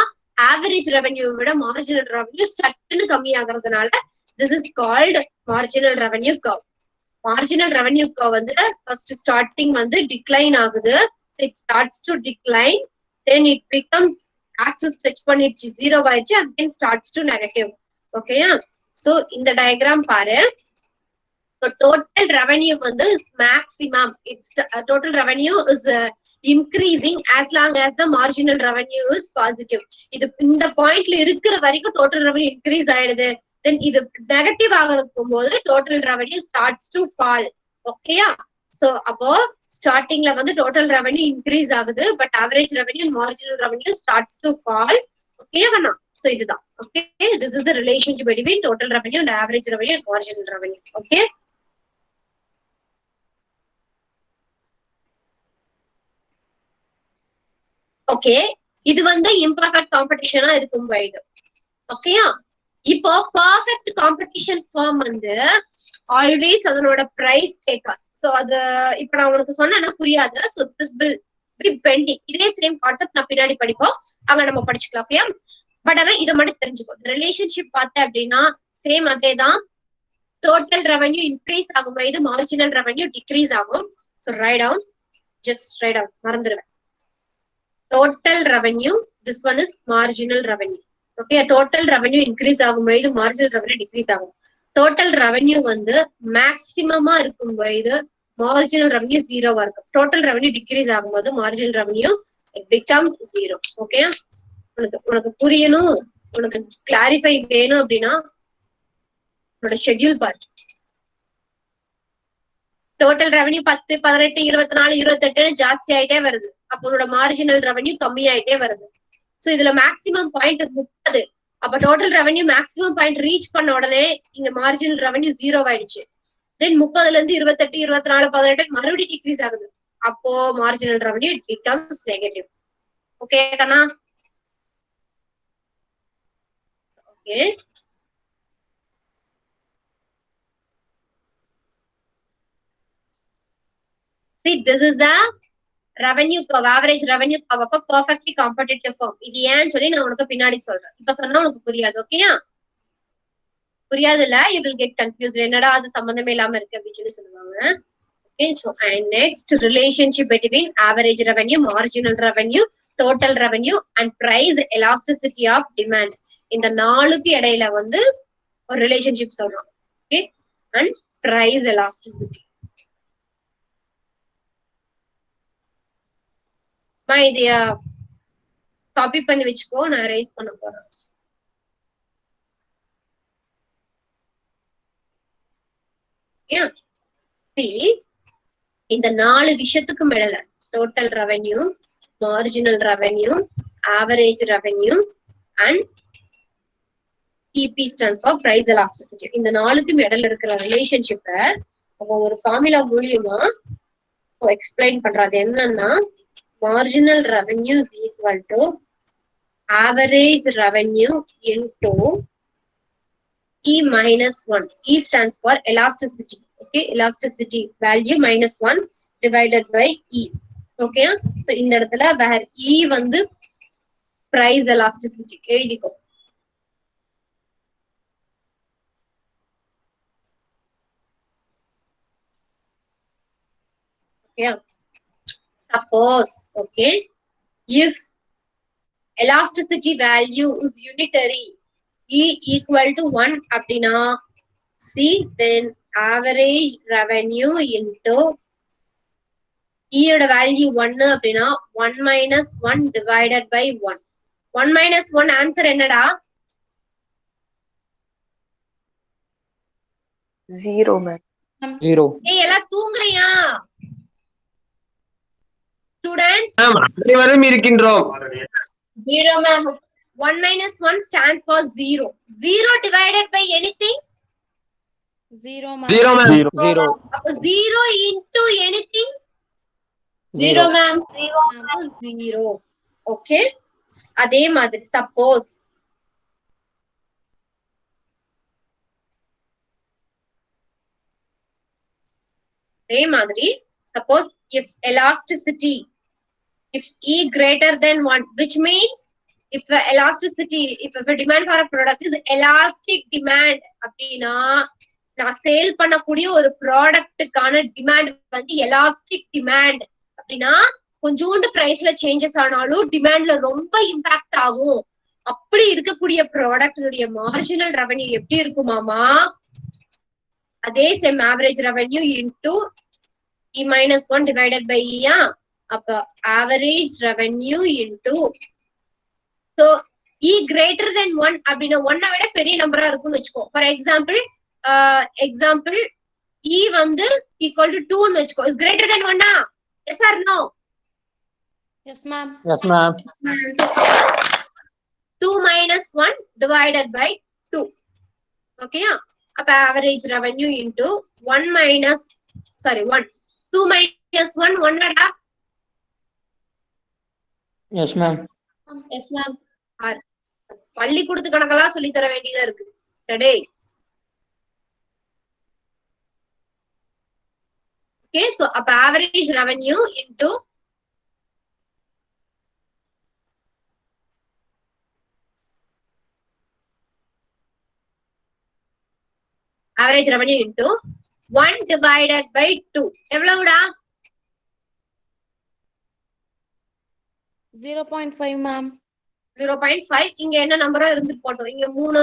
ஆவரேஜ் ரெவென்யூ விட மார்ஜினல் ரெவென்யூ சட்டுன்னு கம்மியாகிறதுனால this is called marginal revenue curve. marginal revenue curve வந்து first starting வந்து decline ஆகுது. So it starts to decline, then it becomes axis touch பண்ணிடுச்சு, zero ஆயிடுச்சு, and then starts to negative. Okay, so இந்த diagram பாரு. So total revenue வந்து is maximum. It's total revenue is increasing as long as the marginal revenue is positive. இது இந்த பாயிண்ட்ல இருக்கிற வரைக்கும் total revenue increase ஆயிடுது. Then இது நெகட்டிவ் ஆக இருக்கும்போது total revenue starts to fall. ஓகேயா? So அப்போ ஸ்டார்டிங்ல வந்து total revenue increase ஆகுது, but average revenue and marginal revenue starts to fall. ஓகேவா? So இதுதான். Okay, this is the relationship between total revenue and average revenue and marginal revenue. Okay, okay, இது வந்து imperfect காம்படிஷனா இருக்கும் போது. ஓகேயா? இப்போ பர்ஃபெக்ட் காம்படிஷன் ஃபார்ம் வந்து ஆல்வேஸ் அதனோட பிரைஸ் டேக்கர்ஸ். சோ அது இப்ப நான் உனக்கு சொன்னா புரியாது. So this will be pending. இதே சேம் கான்செப்ட் நான் பின்னாடி படிப்போம், அங்க நம்ம படிச்சுக்கலாம். ஓகே, பட் ஆனா இதை மட்டும் தெரிஞ்சுக்கோ. ரிலேஷன்ஷிப் பார்த்த அப்படின்னா சேம் அதே தான். டோட்டல் ரெவென்யூ இன்க்ரீஸ் ஆகும்போது மார்ஜினல் ரெவென்யூ டிக்ரீஸ் ஆகும். So right down, just right down, மறந்துடுவேன். Total revenue, this one is marginal revenue. Okay, total revenue increase ஆகும்போது marginal revenue decrease ஆகும். Total revenue வந்து மேக்ஸிமமா இருக்கும்போது marginal revenue ஜீரோவா இருக்கும். Total revenue decrease ஆகும்போது marginal revenue it becomes zero. Okay, உனக்கு புரியணும், உனக்கு கிளாரிஃபை வேணும் அப்படின்னா உன்னோட ஷெட்யூல் பாரு. டோட்டல் ரெவன்யூ 10, 18, 24, 28 ஜாஸ்தி ஆயிட்டே வருது. அப்ப உன்னோட மார்ஜினல் ரெவன்யூ கம்மியாயிட்டே வருது. சோ இதுல மேக்ஸிமம் பாயிண்ட் 30. அப்ப total revenue maximum point reach பண்ண உடனே இங்க மார்ஜினல் ரெவன்யூ 0 ஆயிடுச்சு. தென் 30ல இருந்து 28, 24, 18 மறுபடியும் டிக்ரீஸ் ஆகுது. அப்போ marginal revenue it becomes negative. Okay கண்ணா? Okay. See, this is the revenue curve, average revenue curve of a perfectly competitive firm. இது ஏன்னு சொல்லி நான் உனக்கு பின்னாடி சொல்றேன். இப்ப சொன்னா உனக்கு புரியாது. ஓகேயா? புரியாதுல்ல? You will get confused. என்னடா அது சம்பந்தமே இல்லாம இருக்கு அப்படின்னு சொல்லி சொல்லுவாங்க. Okay, so and next relationship between average revenue, marginal revenue, total revenue and price elasticity of demand. இந்த நாலுக்கு இடையில வந்து ஒரு ரிலேஷன்ஷிப் சொல்றோம். Okay, and price elasticity. இதைய காப்பி பண்ணி வச்சுக்கோ, நான் ரைஸ் பண்ண போறேன். இந்த 4 விஷயத்துக்கு மேல total revenue, marginal revenue, average revenue and TP stands for price elasticity. இந்த 4க்கும் இடையில இருக்கிற ரிலேஷன்ஷிப்பை நம்ம ஒரு ஃபார்முலா மூலியமா எக்ஸ்பிளைன் பண்றது என்னன்னா, marginal revenue is equal to average revenue into E minus 1. E stands for elasticity. Okay, elasticity value minus 1 divided by E. Okay, so இந்த இடத்துல where E வந்து price elasticity எழுதிக்கோ. Okay. Suppose, okay, if elasticity value is unitary, E equal to 1 அப்படினா, see, then average revenue into E ஓட value 1 அப்படினா 1 minus 1 divided by 1. 1 minus 1 answer என்னடா? 0 ma'am. 0. ஏய் எல்லாம் தூங்குறியா? Students, அனைவரும் இருக்கின்றோம். 0 ma'am. 1 minus 1 stands for 0. 0 divided by anything? 0 ma'am. 0 ma'am. 0. 0 into anything? 0 ma'am. 0. Okay. அதே மாதிரி suppose suppose if elasticity, if E greater than 1, which means if the elasticity, if a demand for a product is elastic demand அப்படின்னா, நான் sale பண்ணக்கூடிய ஒரு ப்ராடக்ட்டுக்கான demand வந்து elastic demand அப்படின்னா, கொஞ்சோண்டு பிரைஸ்ல சேஞ்சஸ் ஆனாலும் டிமாண்ட்ல ரொம்ப இம்பாக்ட் ஆகும். அப்படி இருக்கக்கூடிய ப்ராடக்டுடைய மார்ஜினல் ரெவன்யூ எப்படி இருக்குமாமா? அதே same average revenue into E minus 1 divided by E. அப்ப average revenue into, so E greater than 1 அப்படின்னா 1 விட பெரிய நம்பரா இருக்கும்னு வச்சுக்கோ. ஃபார் எக்ஸாம்பிள் E வந்து equal to 2 ன்னு வச்சுக்கோ. Is greater than 1? Yes or no? Yes ma'am. Yes ma'am. 2 minus 1 divided by 2. Okay, அப்ப average revenue into 1 minus 1. 2 minus 1 1 டா? Yes ma'am. Yes ma'am. பள்ளிக்கூடத்து கணக்கெல்லாம் சொல்லி தர வேண்டியதா இருக்கு டே. Okay, so அப்ப average revenue into average revenue into 1 divided by 2 எவ்வளவுடா? 0.5 ma'am. 0.5. இங்க என்ன நம்பரோ இருந்துட்டு போட்டோம். இங்க 3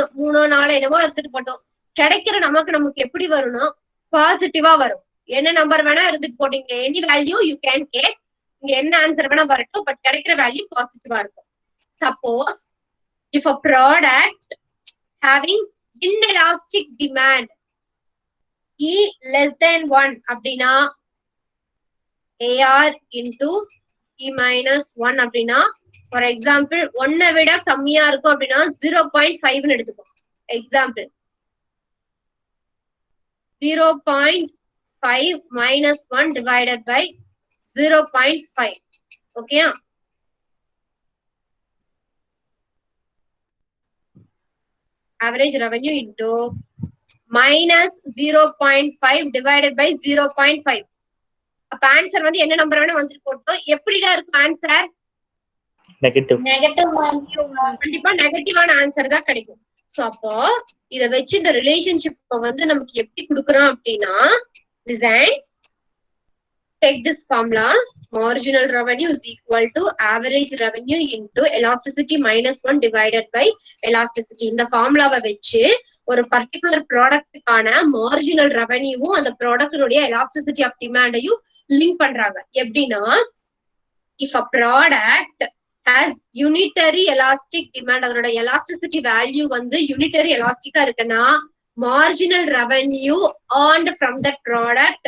4 என்னவோ இருந்துட்டு போட்டோம். கிடைக்கிற நமக்கு எப்படி வரும்னா பாசிட்டிவா வரும். என்ன நம்பர் வேணா இருந்துட்டு போட்டீங்க, any value you can take. இங்க என்ன ஆன்சர் வேணா வரட்டும், பட் கிடைக்கிற வேல்யூ பாசிட்டிவா இருக்கும். Suppose if a product having inelastic demand E less than 1 அப்படின்னா AR into E minus 1 அப்படின்னா ஃபார் எக்ஸாம்பிள் 1 விட கம்மியா இருக்கும் அப்படின்னா 0.5 எடுத்துக்கோ. Example 0.5 minus 1 divided by 0.5. ஓகேயா? Average revenue into minus 0.5 divided by 0.5. அப்ப ஆன்சர் வந்து என்ன நம்பர் வேணா வந்து போட்டோம். எப்படிடா இருக்கும் ஆன்சர்? நெகட்டிவ். கண்டிப்பா நெகட்டிவான ஆன்சர் தான் கிடைக்கும். சோ அப்போ இத வச்சு இந்த ரிலேஷன்ஷிப் வந்து நமக்கு எப்படி கொடுக்கறோம் அப்படின்னா, listen, take this formula, marginal revenue is equal to average revenue into elasticity minus 1 divided by elasticity. இந்த ஃபார்முலாவை வச்சு ஒரு பர்டிகுலர் ப்ராடக்ட்டுக்கான மார்ஜினல் ரெவன்யூவும் அந்த ப்ராடக்டினுடைய எலாஸ்டிசிட்டி ஆஃப் டிமாண்டையும் லிங்க் பண்றாங்க. எப்படின்னா, if a product has unitary elastic demand, அதோட elasticity value வந்து unitary elastic இருக்குன்னா, marginal revenue earned from that product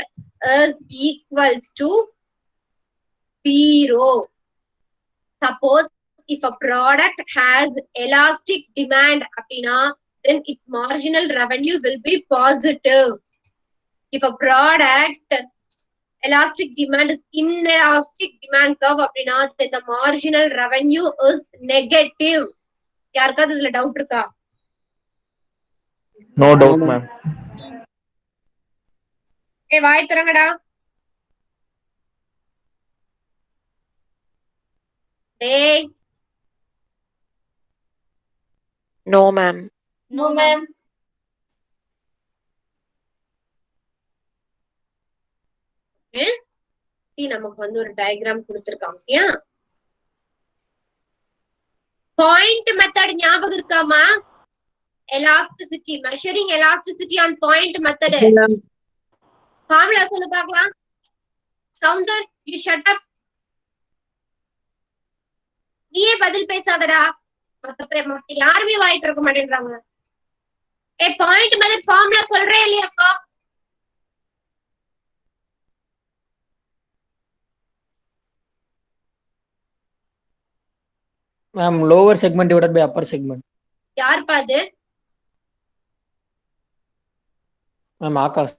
is equals to 0. Suppose if a product has elastic demand அப்படின்னா, then its marginal revenue will be positive. If a product elastic demand is inelastic demand curve அப்படின்னா, then the marginal revenue is negative. யாருக்காவது இதுல doubt இருக்கா? No doubt, ma'am. வாய் திறங்கடா. டேய். No, ma'am. No, ma'am. நமக்கு வந்து ஒரு diagram கொடுத்திருக்காங்க. ஏன் பாயிண்ட் மெத்தட் ஞாபகம் இருக்காமா? Elasticity, measuring elasticity on point method. Formula சொல்லு பார்க்கலாம். Soundar, you shut up. நீயே பதில் பேசாதடா. மத்த யாருமே வாய் திறக்க மாட்டேன்றாங்க. பாயிண்ட் மெத்தட் ஃபார்முலா சொல்றே இல்லையாப்பா? Ma'am, lower segment divided by upper segment. யார் பாது? Ma'am, Akash.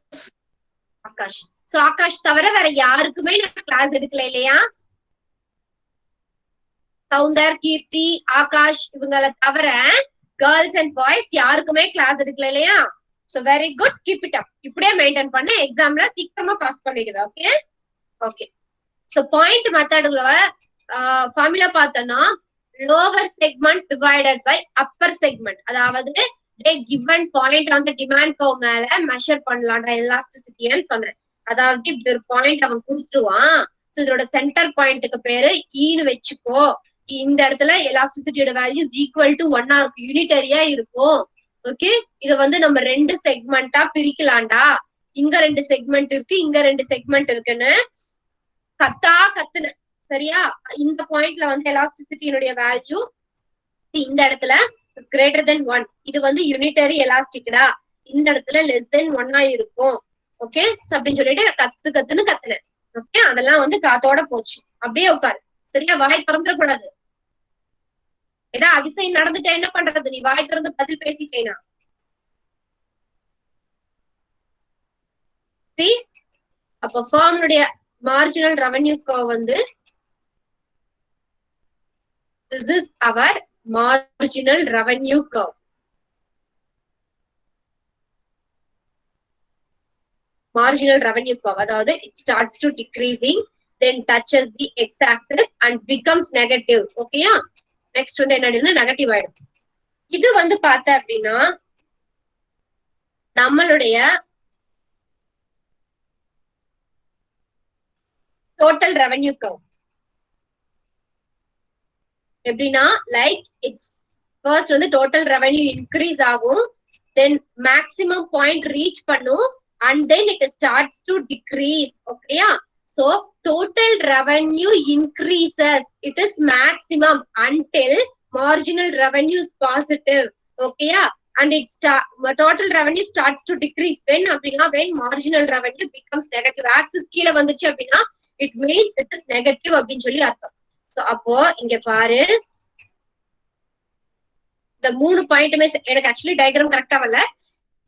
Akash. So Akash தவிர வேற யாருக்குமே நான் கிளாஸ் எடுக்கல இல்லையா? சவுந்தர், கீர்த்தி, ஆகாஷ் இவங்களை தவிர கேர்ள்ஸ் அண்ட் பாய்ஸ் யாருக்குமே கிளாஸ் எடுக்கல இல்லையா? So very good, keep it up. இப்படியே மெயின்டைன் பண்ண எக்ஸாம்ல சீக்கிரமா பாஸ் பண்ணிடுவேன். Okay okay. சோ பாயிண்ட் மெத்தட்ல ஃபார்முலா பார்த்தோம்னா, lower segment divided by upper segment. அதாவது given point on the demand curve மேல மெஷர் பண்ணலாம்டா எலாஸ்டிசிட்டின்னு சொன்னேன். அதாவது இப்படி ஒரு பாயிண்ட் அவன் கொடுத்துருவான். சோ இதோட சென்டர் பாயிண்ட்டுக்கு பேரு ஈன்னு வச்சுக்கோ. இந்த இடத்துல எலாஸ்டிசிட்டியோட வேல்யூஸ் ஈக்குவல் டு 1 இருக்கும், யூனிட்டரியா இருக்கும். ஓகே, இத வந்து நம்ம 2 செக்மெண்டா பிரிக்கலாம்டா. இங்க 2 செக்மெண்ட் இருக்கு, இங்க 2 செக்மெண்ட் இருக்குன்னு கத்துன. சரியா? இந்த பாயிண்ட்ல வந்து எலாஸ்டிசிட்டியோட வேல்யூ இந்த இடத்துல is greater than 1. இது வந்து யூனிட்டரி எலாஸ்டிக்டா. இந்த இடத்துல லெஸ் தென் 1 இருக்கும். ஓகே, அப்படின்னு சொல்லிட்டு கத்துன்னு கத்துனேன். ஓகே, அதெல்லாம் வந்து காத்தோட போச்சு. அப்படியே உட்காரு. சரியா? வாய் திறந்துட கூடாது. ஏதா அதிசயம் நடந்துட்டா என்ன பண்றது? நீ வாய் திறந்து பதில் பேசிட்டேனா? அப்ப ஃபார்முடைய மார்ஜினல் ரெவன்யூ கர்வ் வந்து this is our marginal revenue curve. Marginal revenue curve, அதாவது it starts to decreasing, then touches the x-axis and becomes negative. ஓகேயா? நெக்ஸ்ட் வந்து என்ன நெகட்டிவ் ஆயிடும். இது வந்து பார்த்த அப்படின்னா நம்மளுடைய டோட்டல் ரெவன்யூ கர்வ். எப்படின்னா, லைக் இட்ஸ் ஃபர்ஸ்ட் வந்து டோட்டல் ரெவன்யூ இன்க்ரீஸ் ஆகும், தென் மேக்ஸிமம் பாயிண்ட் ரீச் பண்ணும், and then it starts to decrease. ஓகேயா? So total revenue increases, it is maximum until marginal revenue is positive. ஓகேயா? and its total revenue starts to decrease when அப்படின்னா when marginal revenue becomes negative. axis கீழ வந்துச்சு அப்படின்னா it means it is negative அப்படின்னு சொல்லி அர்த்தம். So அப்போ இங்க பாரு, இந்த 3 பாயிண்ட்டுமே எனக்கு ஆக்சுவலி டயக்ராம் கரெக்டா வரல,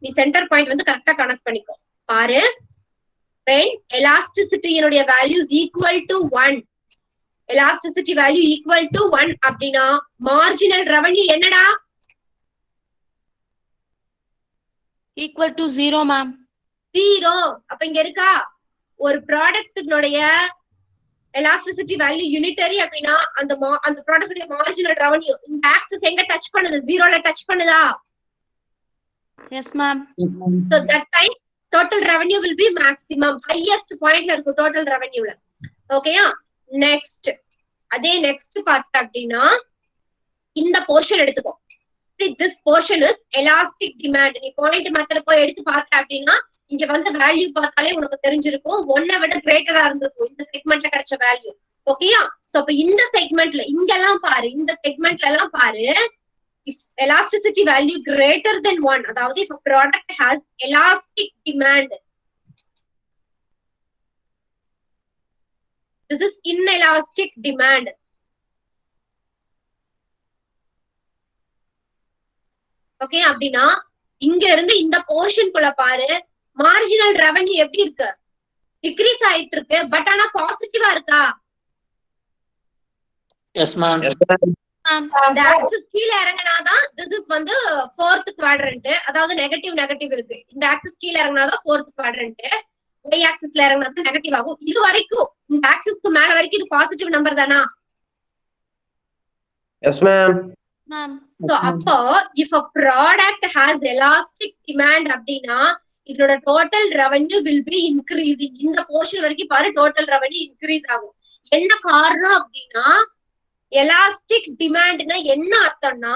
நீ சென்டர் பாயிண்ட் வந்து கரெக்டா கனெக்ட் பண்ணிக்கோ. பாரு, when elasticity னுடைய value is equal to 1, elasticity value equal to 1 அப்படின்னா marginal revenue என்னடா? Equal to 0, ma'am. 0. அப்ப இங்க இருக்கா ஒரு ப்ராடக்ட்னுடைய elasticity value unitary அப்படின்னா அந்த ப்ராடக்ட்டுடைய marginal revenue இந்த ஆக்சிஸ் எங்க டச் பண்ணுது? 0ல டச் பண்ணுதா? Yes, ma'am. So that time total revenue will be maximum, highest pointல இருக்கும் total revenueல. ஓகேயா? நெக்ஸ்ட் அதே நெக்ஸ்ட் பார்த்த அப்படின்னா இந்த போர்ஷன் எடுத்துக்கோ. this portion is elastic demand. நீ பாயிண்ட் மெத்தட் போய் எடுத்து பார்த்த அப்படின்னா இங்க வந்து வேல்யூ பார்த்தாலே உனக்கு தெரிஞ்சிருக்கும், 1 விட கிரேட்டரா இருந்திருக்கும் இந்த செக்மெண்ட்ல கிடைச்ச வேல்யூ. ஓகேயா? சோ அப்ப இந்த செக்மெண்ட்ல இங்கெல்லாம் பாரு, இந்த செக்மெண்ட்ல எல்லாம் பாரு, if elasticity value greater than 1, அதாவது if a product has elastic demand, this is inelastic demand. Okay, அப்படின்னா இங்க இருந்து இந்த போர்ஷன் குள்ள பாரு, மார்ஜினல் ரெவன்யூ எப்படி இருக்கு? டிக்ரீஸ் ஆயிட்டு இருக்கு, பட் ஆனா பாசிட்டிவா இருக்கா? Yes, ma'am. இந்த ஆக்சிஸ் கீழ இறங்கினாதான் this is வந்து 4th quadrant, அதாவது நெகட்டிவ் இருக்கு. இந்த ஆக்சிஸ் கீழ இறங்கினாதான் 4th quadrant, y ஆக்சிஸ்ல இறங்கினாதான் நெகட்டிவ் ஆகும். இது வரைக்கும் இந்த ஆக்சிஸ்க்கு மேல வரைக்கும் இது பாசிட்டிவ் நம்பர் தானா? Yes ma'am. Ma'am. So அப்போ if a product has elastic demand அப்படின்னா இதோட total revenue will be increasing. இந்த போர்ஷன் வரைக்கும் பாரு, total revenue increase ஆகும். என்ன காரணம் அப்படின்னா எலாஸ்டிக் டிமாண்ட்னா என்ன அர்த்தம்னா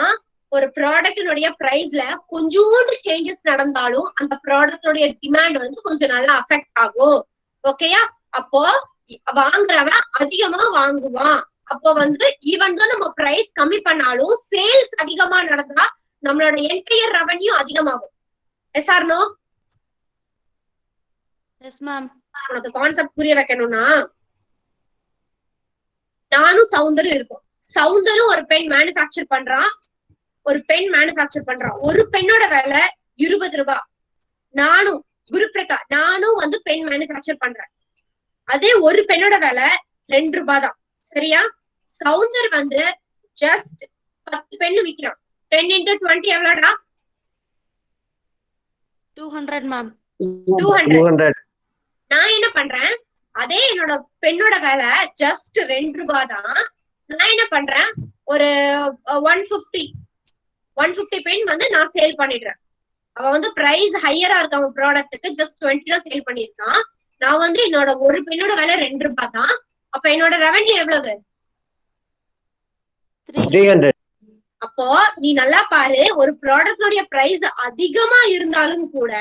ஒரு ப்ராடக்டினுடைய பிரைஸ்ல கொஞ்சோண்டு சேஞ்சஸ் நடந்தாலும் அந்த ப்ராடக்டோடைய டிமாண்ட் வந்து கொஞ்சம் நல்லா அஃபெக்ட் ஆகும். ஓகேயா? அப்போ வாங்குறவன் அதிகமா வாங்குவான். அப்போ வந்து ஈவன் தான் நம்ம பிரைஸ் கம்மி பண்ணாலும் சேல்ஸ் அதிகமா நடந்தா நம்மளோட என்டையர் ரெவன்யூ அதிகமாகும். Yes or no? Yes, ma'am. உனக்கு கான்செப்ட் புரிய வைக்கணும்னா, நானும் சவுந்தரும் இருக்கும். சவுந்தரும் ஒரு பென் மேனுஃபேக்சர் பண்றான், ஒரு பெண்ணோட விலை 20 ரூபாய். நானும் குருபிரகா நானும் வந்து பென் மேனுஃபேக்சர் பண்றேன், அதே ஒரு பெண்ணோட விலை 2 ரூபாய் தான். சரியா? சவுந்தர் வந்து ஜஸ்ட் 10 பென் விக்கிறான். 10 into 20 எவ்வளவுடா? 200, ma'am. 200. நான் என்ன பண்றேன், அதே என்னோட பெண்ணோட விலை ஜஸ்ட் 2 ரூபாய் தான். நான் என்ன பண்றேன், ஒரு 150 பென் வந்து நான் சேல் பண்ணிடுறேன். அவன் வந்து பிரைஸ் ஹையரா இருக்கு, அவன் ப்ராடக்ட்டுக்கு ஜஸ்ட் 20 தான் சேல் பண்ணிருக்கான். நான் வந்து என்னோட ஒரு பெண்ணோட விலை 2 ரூபாய் தான். அப்ப என்னோட ரெவன்யூ எவ்வளவு? 300. அப்போ நீ நல்லா பாரு, ஒரு ப்ராடக்டோட பிரைஸ் அதிகமா இருந்தாலும் கூட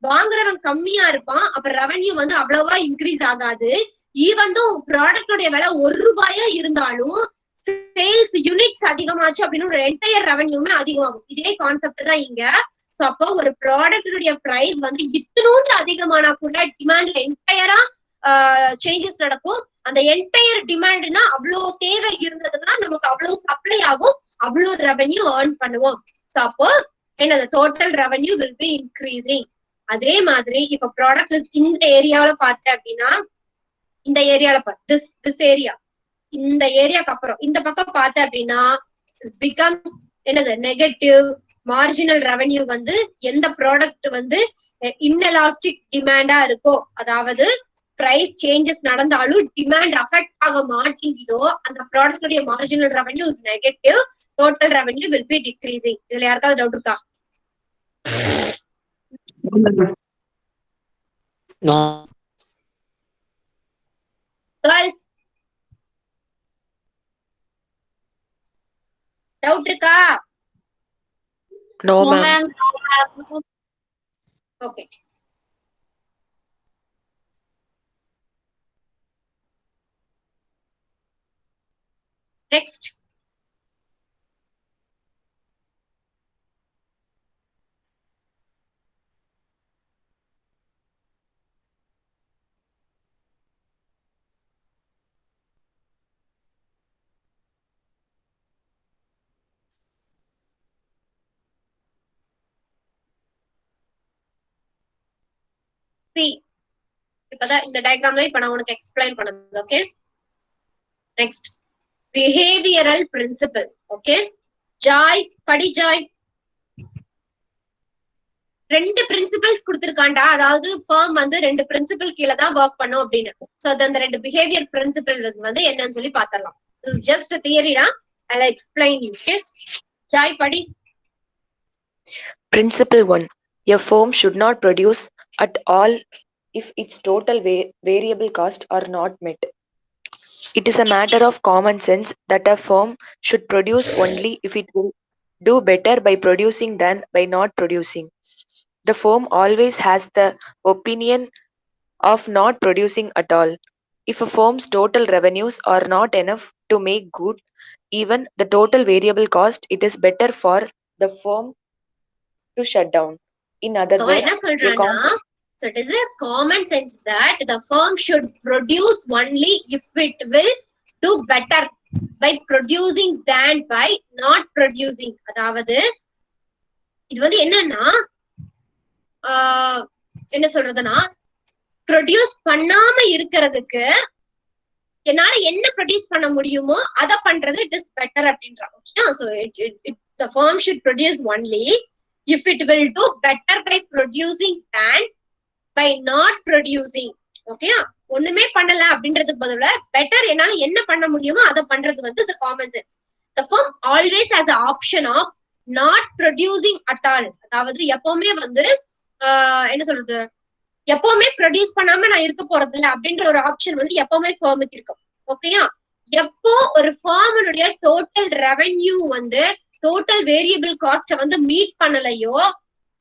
வாங்குறவன் கம்மியா இருப்பான், அப்ப ரெவன்யூ வந்து அவ்வளவா இன்க்ரீஸ் ஆகாது. ஈவன் தோ ப்ராடக்டோட விலை 1 ரூபாயா இருந்தாலும் சேல்ஸ் யூனிட்ஸ் அதிகமாச்சு அப்படின்னு ஒரு என்டையர் ரெவன்யூமே அதிகமாகும். இதே கான்செப்ட் தான் இங்க. சோ அப்போ ஒரு ப்ராடக்டோட பிரைஸ் வந்து இத்தனோண்டு அதிகமானா கூட டிமாண்ட்ல என்டையரா சேஞ்சஸ் நடக்கும். அந்த என்டையர் டிமாண்ட்னா அவ்வளவு தேவை இருந்ததுன்னா நமக்கு அவ்வளவு சப்ளை ஆகும், அவ்வளவு ரெவன்யூ ஏர்ன் பண்ணுவோம். சோ அப்போ என்னது total revenue will B increasing. அதே மாதிரி இப்ப ப்ராடக்ட் இந்த ஏரியாவில பார்த்தேன் அப்படின்னா, இந்த ஏரியால திஸ் ஏரியா, இந்த ஏரியாக்கு அப்புறம் இந்த பக்கம் பார்த்தேன் அப்படின்னா பிகம்ஸ் என்னது நெகட்டிவ். மார்ஜினல் ரெவன்யூ வந்து எந்த ப்ராடக்ட் வந்து இன்எலாஸ்டிக் டிமாண்டா இருக்கோ, அதாவது பிரைஸ் சேஞ்சஸ் நடந்தாலும் டிமாண்ட் அஃபெக்ட் ஆக மாட்டேங்குதோ அந்த ப்ராடக்டோட marginal revenue is negative, total revenue will be decreasing. இதுல யாருக்காவது டவுட் இருக்கா? கேர்ள்ஸ் டவுட் இருக்கா? No, ma'am. Okay. Next see இப்பதான் இந்த டயக்ராம்ல இப்ப நான் உனக்கு எக்ஸ்பிளைன் பண்ணது. Okay, next behavioural principle. Okay, Joy படி ஜாய். 2 பிரின்சிபல்ஸ் கொடுத்திருக்காண்டா, அதாவது ஃபர்ம் வந்து 2 பிரின்சிபல் கீழே தான் ஒர்க் பண்ணும் அப்படின்னு. சோ அந்த 2 பிஹேவியர் பிரின்சிபல்ஸ் வந்து என்னன்னு சொல்லி பாத்திரலாம். இட்ஸ் ஜஸ்ட் தியரிடா, I'll explain you. Okay, Joy படி. Principle 1. A firm should not produce at all if its total variable costs are not met. It is a matter of common sense that a firm should produce only if it will do better by producing than by not producing. The firm always has the opinion of not producing at all. If a firm's total revenues are not enough to make good even the total variable cost, it is better for the firm to shut down. In other So words, என்ன சொல்றானா, so it is a common sense that the firm should produce only if it will do better by producing than by not producing. அதாவது இது வந்து என்னன்னா என்ன சொல்றதுன்னா, produce பண்ணாம இருக்கிறதுக்கு என்னால என்ன ப்ரொடியூஸ் பண்ண முடியுமோ அதை பண்றது இட் இஸ் பெட்டர் அப்படின்றாங்க. So the firm should produce only if it will do better by producing than by not producing. Okay, ஒண்ணுமே பண்ணல அப்படின்றதுக்கு பதிலா பெட்டர் என்னால என்ன பண்ண முடியுமோ அதை பண்றது வந்து is a common sense. The firm always has the option of not producing at all. அதாவது எப்பவுமே வந்து என்ன சொல்றது, எப்பவுமே ப்ரொடியூஸ் பண்ணாம நான் இருக்க போறது இல்லை அப்படின்ற ஒரு ஆப்ஷன் வந்து எப்பவுமே ஃபர்முக்கு இருக்கும். ஓகேயா, எப்போ ஒரு ஃபர்முடைய டோட்டல் ரெவென்யூ வந்து டோட்டல் வேரியபிள் காஸ்ட வந்து மீட் பண்ணலையோ,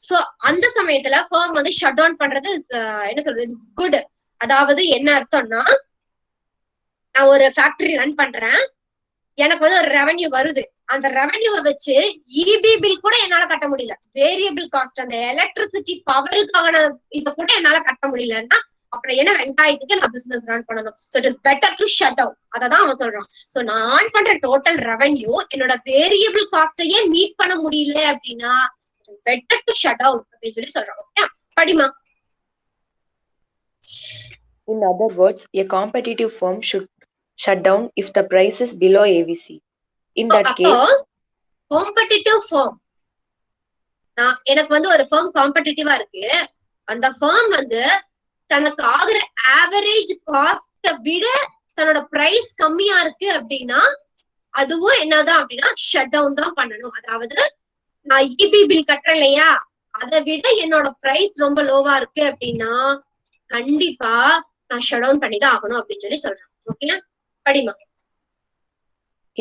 சோ அந்த சமயத்துல ஃபர்ம் வந்து ஷட் டவுன் பண்றது என்ன சொல்றது, இட்ஸ் குட். அதாவது என்ன அர்த்தம்னா, நான் ஒரு ஃபேக்டரி ரன் பண்றேன், எனக்கு வந்து ஒரு ரெவென்யூ வருது, அந்த ரெவென்யூவை வச்சு இபி பில் கூட என்னால கட்ட முடியல, வேரியபிள் காஸ்ட் அந்த எலக்ட்ரிசிட்டி பவருக்கான இதை கூட என்னால கட்ட முடியலன்னா அப்புறம் என்ன வெங்காயத்துக்கு நான் பிசினஸ் ரன் பண்ணணும். So it is better to shut down. அததான் அவன் சொல்றான். சோ நான் ஆன் பண்ற டோட்டல் ரெவென்யூ என்னோட வேரியபிள் காஸ்டையே மீட் பண்ண முடியல அப்படின்னா it is better to shut down அப்படின்னு சொல்லி சொல்றான். ஓகே, படிமா. In other words, a competitive firm should shut down if the price is below AVC. In that case, competitive firm, எனக்கு வந்து ஒரு ஃபர்ம் காம்படிட்டிவா இருக்கு, அந்த ஃபர்ம் வந்து தனக்கு ஆகுற ஆவரேஜ் காஸ்ட விட தன்னோட பிரைஸ் கம்மியா இருக்கு அப்படின்னா அதுவும் என்னதான் அப்படின்னா ஷட் டவுன் தான் பண்ணணும். அதாவது நான் இபி பில் கட்டுறேன் இல்லையா, அதை விட என்னோட பிரைஸ் ரொம்ப லோவா இருக்கு அப்படின்னா கண்டிப்பா நான் ஷட் டவுன் பண்ணிதான் ஆகணும் அப்படின்னு சொல்லி சொல்றேன். ஓகே, படிமா.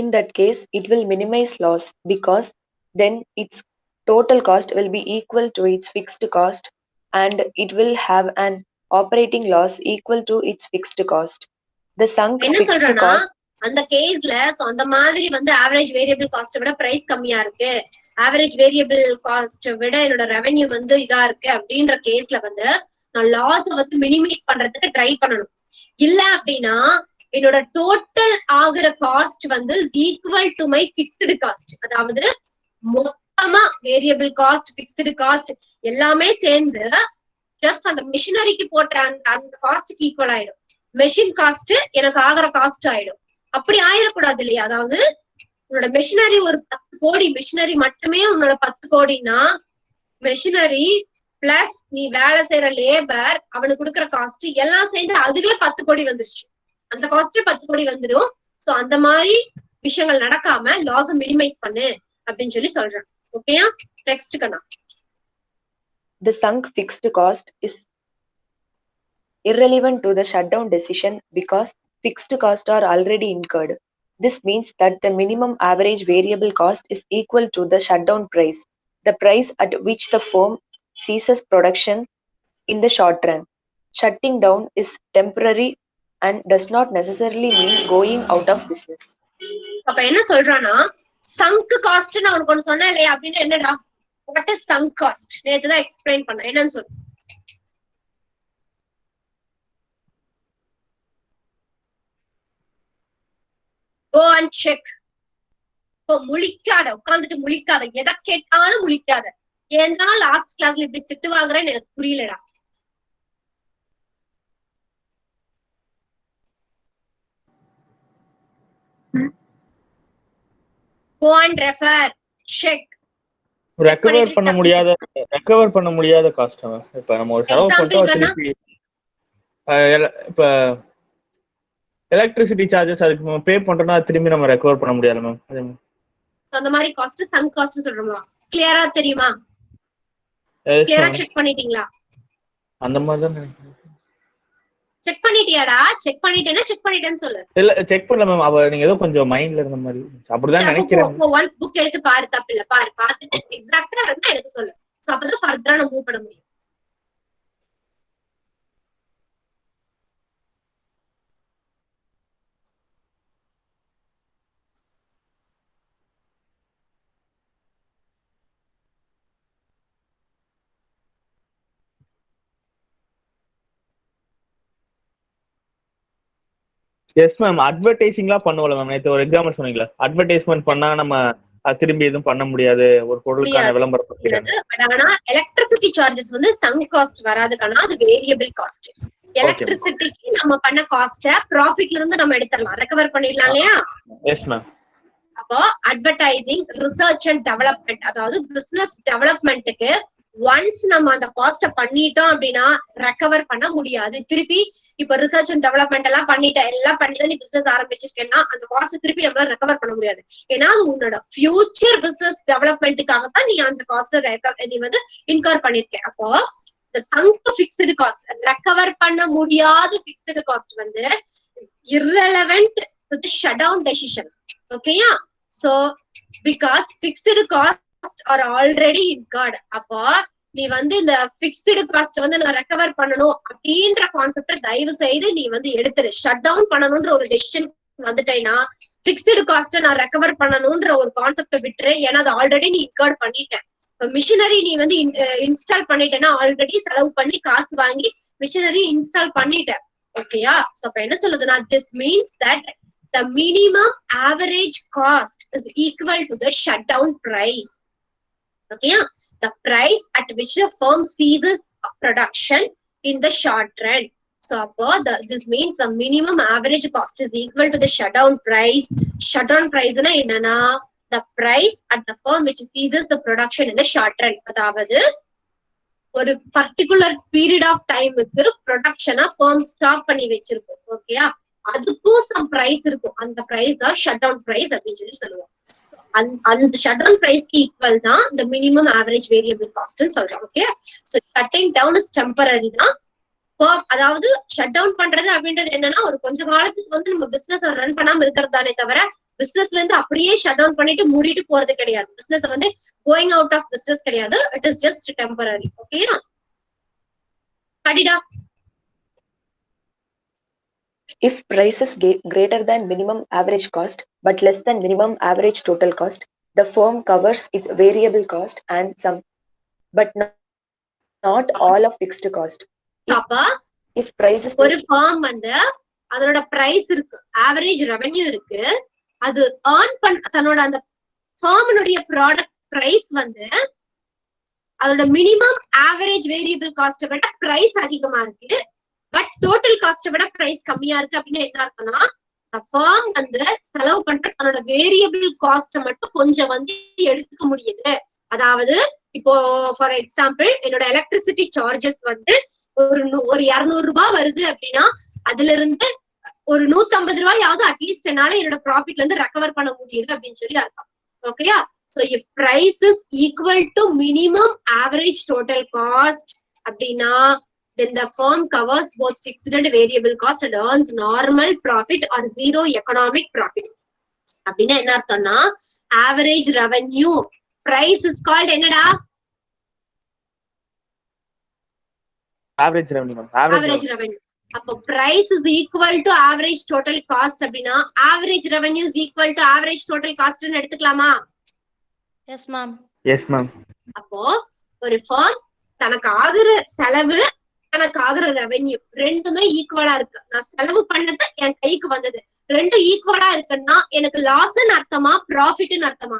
in that case, it will minimize loss because then its total cost will be equal to its fixed cost and it will have an operating loss equal to its fixed cost. The sunk என்ன fixed சொல்றேன்னா, cost. அந்த கேஸ்ல அந்த மாதிரி வந்து average variable cost விட price கம்மியா இருக்கு, ஆவரேஜ் வேரியபிள் காஸ்ட விட என்னோட ரெவென்யூ வந்து இதா இருக்கு அப்படின்ற கேஸ்ல வந்து நான் லாஸ் வந்து மினிமைஸ் பண்றதுக்கு ட்ரை பண்ணணும். இல்ல அப்படின்னா என்னோட டோட்டல் ஆகுற காஸ்ட் வந்து equal to my fixed cost, அதாவது மொத்தமா வேரியபிள் காஸ்ட் பிக்ஸ்டு காஸ்ட் எல்லாமே சேர்ந்து ஜஸ்ட் அந்த மிஷினரிக்கு போட்ட அந்த காஸ்டுக்கு ஈக்குவல் ஆயிடும். மெஷின் காஸ்ட் எனக்கு ஆகிற காஸ்ட் ஆயிடும். அப்படி ஆயிடக்கூடாது இல்லையா? அதாவது உன்னோட மெஷினரி ஒரு 10 கோடி, மெஷினரி மட்டுமே உன்னோட 10 கோடினா மெஷினரி பிளஸ் நீ வேலை செய்யற லேபர் அவனுக்கு கொடுக்குற காஸ்ட் எல்லாம் சேர்ந்து அதுவே 10 கோடி வந்துருச்சு, அந்த காஸ்டே 10 கோடி வந்துடும். சோ அந்த மாதிரி விஷயங்கள் நடக்காம லாஸ் மினிமைஸ் பண்ணு அப்படின்னு சொல்லி சொல்றேன். ஓகேயா, நெக்ஸ்ட் கண்ணா. The sunk fixed cost is irrelevant to the shutdown decision because fixed costs are already incurred. This means that the minimum average variable cost is equal to the shutdown price, the price at which the firm ceases production in the short run. Shutting down is temporary and does not necessarily mean going out of business. அப்ப என்ன சொல்றானா, chunk cost நான் உனக்கு ஒண்ணு சொன்னேன் இல்லையா, அப்படின்னு என்னடா வாட் இஸ் சங்க் காஸ்ட் நேத்து தான் எக்ஸ்பிளைன் பண்ணேன், என்னன்னு சொல்லு. Go and check. முழிக்காத, உட்காந்துட்டு முழிக்காத, எதை கேட்டாலும் முழிக்காத. ஏன்னா லாஸ்ட் கிளாஸ்ல இப்படி திட்டு வாங்குறேன்னு எனக்கு புரியலடா. go and refer, check. Recover பண்ண முடியாத காஸ்ட் மேம். இப்ப நம்ம ஒரு செலவு பண்ணிட்டோம் திருப்பி இப்ப எலக்ட்ரிசிட்டி சார்ஜஸ் அதுக்கு பே பண்றோம்னா திரும்பி நம்ம ரெக்கவர் பண்ண முடியாது மேம். அந்த மாதிரி காஸ்ட் சங்க் காஸ்ட் சொல்றோமா? கிளியரா தெரியுமா? கிளியரா செக் பண்ணிட்டீங்களா? அந்த மாதிரி தான் செக் பண்ணிட்டியாடா? செக் பண்ணிட்டேன்னா செக் பண்ணிட்டேன்னு சொல்லு. இல்ல செக் பண்ணல மேம். அவ நீங்க ஏதோ கொஞ்சம் மைண்ட்ல இருந்த மாதிரி அப்படிதான் நினைக்கிறேன். ஒன்ஸ் புக் எடுத்து பாரு, தப்பு இல்ல, பாரு, பார்த்துட்டு எக்ஸாக்ட்டா இருந்தா எனக்கு சொல்லு. சோ அப்பதான் ஃபர்தரா நான் மூவ் பண்ண முடியும். Yes ma'am. அட்வர்டைசிங்லாம் பண்ணுவோம்ல மேம். நேற்று ஒரு எக்ஸாம்பிள் சொன்னீங்களா, அட்வர்டைஸ்மெண்ட் பண்ணா நம்ம திரும்பி எதுவும் பண்ண முடியாது, ஒரு பொருளுக்கான விளம்பரம். ஆனா எலக்ட்ரிசிட்டி சார்ஜஸ் வந்து சங்க் காஸ்ட் வராதுக்கான அது வேரியபிள் காஸ்ட். எலக்ட்ரிசிட்டிக்கு நம்ம பண்ண காஸ்ட ப்ராஃபிட்ல இருந்து நம்ம எடுத்துடலாம், ரெக்கவர் பண்ணிடலாம் இல்லையா? Yes ma'am. அப்போ அட்வர்டைசிங், ரிசர்ச் அண்ட் டெவலப்மெண்ட், அதாவது பிசினஸ் டெவலப்மெண்ட்டுக்கு ஒன்ஸ் நம்ம அந்த காஸ்ட பண்ணிட்டோம் அப்படின்னா ரெக்கவர் பண்ண முடியாது திருப்பி. இப்ப ரிசர்ச் அண்ட் டெவலப்மெண்ட் எல்லாம் பண்ணிட்டேன், எல்லாம் பண்ணிட்டு நீ பிசினஸ் ஆரம்பிச்சிருக்கேன்னா அந்த காஸ்ட் திருப்பி நம்மளால ரெக்கவர் பண்ண முடியாது. ஏன்னா அது உன்னோட ஃபியூச்சர் பிசினஸ் டெவலப்மெண்ட்டுக்காக தான் நீ அந்த காஸ்ட நீ வந்து இன்கர் பண்ணிருக்க. அப்போ இந்த சங்க் பிக்ஸ்டு காஸ்ட், ரெக்கவர் பண்ண முடியாத பிக்ஸ்டு காஸ்ட் வந்து irrelevant to the shutdown decision. ஓகேயா? So because fixed cost are already incurred. அப்போ நீ வந்து இந்த பிக்ஸ்டு காஸ்ட் வந்து நான் ரெக்கவர் பண்ணணும் அப்படின்ற கான்செப்ட தயவு செய்து நீ வந்து எடுத்துரு. ஷட் டவுன் பண்ணணும்ன்ற ஒரு டெசிஷன் வந்துட்டேன்னா பிக்ஸ்டு காஸ்ட நான் ரெக்கவர் பண்ணணும்ன்ற ஒரு கான்செப்ட விட்டுரு. ஏன்னா அது ஆல்ரெடி நீ இன்கர்ட் பண்ணிட்டேன். மிஷினரி நீ வந்து இன்ஸ்டால் பண்ணிட்டேன்னா ஆல்ரெடி செலவு பண்ணி காசு வாங்கி மிஷினரி இன்ஸ்டால் பண்ணிட்டேன். ஓகேயா? சோ அப்ப என்ன சொல்லுதுன்னா this means that the minimum average cost is equal to the shutdown price. Okay, the price at which the firm ceases production in the short run. So this means the minimum average cost is equal to the shutdown price. Shutdown price na enna, the price at the firm which ceases the production in the short run. அதாவது ஒரு particular period of டைமுக்கு ப்ரொடக்ஷனை firm stop பண்ணி வச்சிருக்கோம். ஓகேயா? அதுக்கும் some price இருக்கும். அந்த price தான் ஷட் டவுன் பிரைஸ் அப்படின்னு சொல்லி சொல்லுவோம். அந்த ஷட் டவுன் பிரைஸ்க்கு ஈக்குவல் தான் இந்த மினிமம் ஆவரேஜ் வேரியபிள் காஸ்ட்னு சொல்றோம். Okay? So shutting down is temporary தான். அதாவது ஷட் டவுன் பண்றது அப்படின்றது என்னன்னா ஒரு கொஞ்ச காலத்துக்கு வந்து நம்ம பிசினஸ் ரன் பண்ணாம இருக்கிறது தானே தவிர பிசினஸ்ல இருந்து அப்படியே ஷட் டவுன் பண்ணிட்டு மூடிட்டு போறது கிடையாது. பிசினஸ் வந்து கோயிங் அவுட் ஆஃப் பிசினஸ் கிடையாது. It is just temporary. ஓகேயா? படிடா. If price is greater than minimum average cost but less than minimum average total cost, the firm covers its variable cost and some, but not all of fixed cost. If price is ஒரு firm வந்து அதோட price இருக்கு, average revenue இருக்கு, அது earn தன்னோட அந்த firmனுடைய product price வந்து அதோட மினிமம் ஆவரேஜ் வேரியபிள் காஸ்ட விட பிரைஸ் அதிகமா இருக்கு, பட் டோட்டல் காஸ்ட விட பிரைஸ் கம்மியா இருக்கு. அப்படின்னு என்ன அர்த்தம்னா ஃபர்ம் வந்து செலவு பண்ற தன்னோட வேரியபிள் காஸ்ட மட்டும் கொஞ்சம் வந்து எடுத்துக்க முடியுது. அதாவது இப்போ ஃபார் எக்ஸாம்பிள் என்னோட எலக்ட்ரிசிட்டி சார்ஜஸ் வந்து ஒரு 200 ரூபாய் வருது அப்படின்னா அதுல இருந்து ஒரு 150 ரூபாயாவது அட்லீஸ்ட் என்னால என்னோட ப்ராஃபிட்ல இருந்து ரெக்கவர் பண்ண முடியுது அப்படின்னு சொல்லி அர்த்தம். ஓகேயா? So if price is equal to minimum average total cost அப்படின்னா then the firm covers both fixed and variable cost and earns normal profit or zero economic profit. அப்படின்னா என்ன அர்த்தம்னா average revenue price is called என்னடா? average revenue. average revenue. அப்போ price is equal to average total cost அப்படின்னா average revenue is equal to average total cost ன்னு எடுத்துக்கலாமா? Yes ma'am. Yes ma'am. அப்போ ஒரு firm தனக்கு ஆகுற செலவு எனக்கு ஆகுற ரெவென்யூ ரெண்டுமே ஈக்குவலா இருக்கு. நான் செலவு பண்ணது என் கைக்கு வந்தது ரெண்டும் ஈக்குவலா இருக்குன்னா எனக்கு லாஸ்ன்னு அர்த்தமா ப்ராஃபிட்னு அர்த்தமா?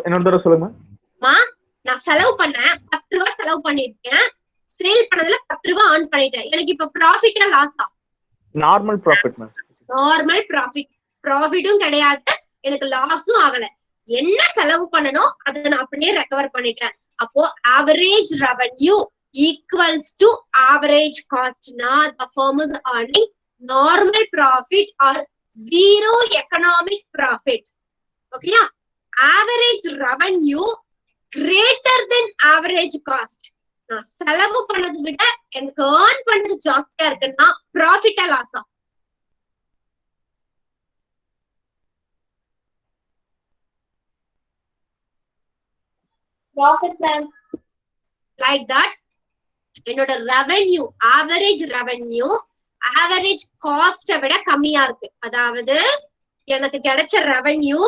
என்னோட சொல்லுங்க. நான் செலவு பண்ணேன் 10 ரூபாய் செலவு பண்ணிருக்கேன், சேல் பண்ணதுல 10 ரூபாய் earn பண்ணிட்டேன். எனக்கு இப்ப ப்ராஃபிட்டா லாஸா? Normal profit, ma'am. Normal profit. ப்ராஃபிட்டும் கிடையாது, எனக்கு லாஸும் ஆகல. என்ன செலவு பண்ணணும் அதை நான் அப்படியே ரெக்கவர் பண்ணிட்டேன். அப்போ average revenue equals to average காஸ்ட்னா the firm is earning normal profit or zero economic profit. ஓகேயா? Average revenue greater than average cost. நான் செலவு பண்ணதை விட எனக்கு earn பண்ணது ஜாஸ்தியா இருக்குன்னா ப்ராஃபிட்டா லாஸா? Profit, ma'am. Like that, என்னோட revenue average revenue average cost விட கம்மியா இருக்கு. அதாவது எனக்கு கிடைச்ச ரெவென்யூ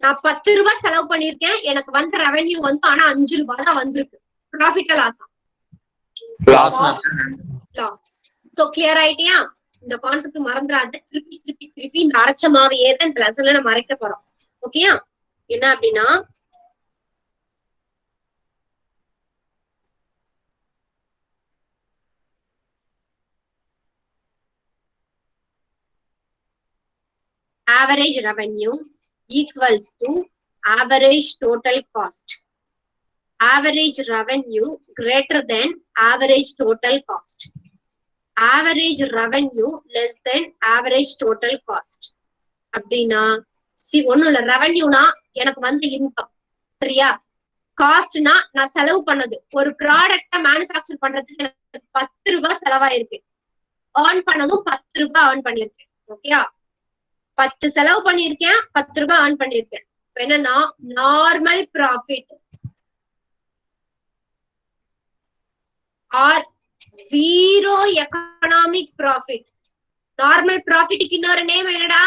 நான் 10 ரூபாய் செலவு பண்ணிருக்கேன், எனக்கு வந்த ரெவென்யூ வந்து ஆனா 5 ரூபாய் தான் வந்திருக்கு. ப்ராஃபிட்டா லாஸா? Loss, ma'am. Loss. So clear ஆயிட்டியா? இந்த கான்செப்ட் மறந்துடாது. திருப்பி திருப்பி திருப்பி இந்த அரைச்ச மாவையே தான் இந்த லெசன்ல நம்ம அரைக்க போறோம். ஓகேயா? என்ன அப்படின்னா average revenue equals to average total cost. Average revenue greater than average total cost. Average revenue less than average total cost. அப்படின்னா ஒண்ணும் இல்ல, ரெவன்யூனா எனக்கு வந்து இன்கம், சரியா? காஸ்ட்னா நான் செலவு பண்ணது. ஒரு ப்ராடக்ட மேனுஃபேக்சர் பண்றதுக்கு எனக்கு 10 ரூபாய் செலவாயிருக்கு, earn பண்ணதும் 10 ரூபாய் earn பண்ணிருக்கேன். ஓகேயா? 10 செலவு பண்ணிருக்கேன், 10 ரூபாய் earn பண்ணிருக்கேன். என்னன்னா normal profit or zero economic profit. Normal ப்ராஃபிட்டுக்கு இன்னொரு நேம் என்னடா?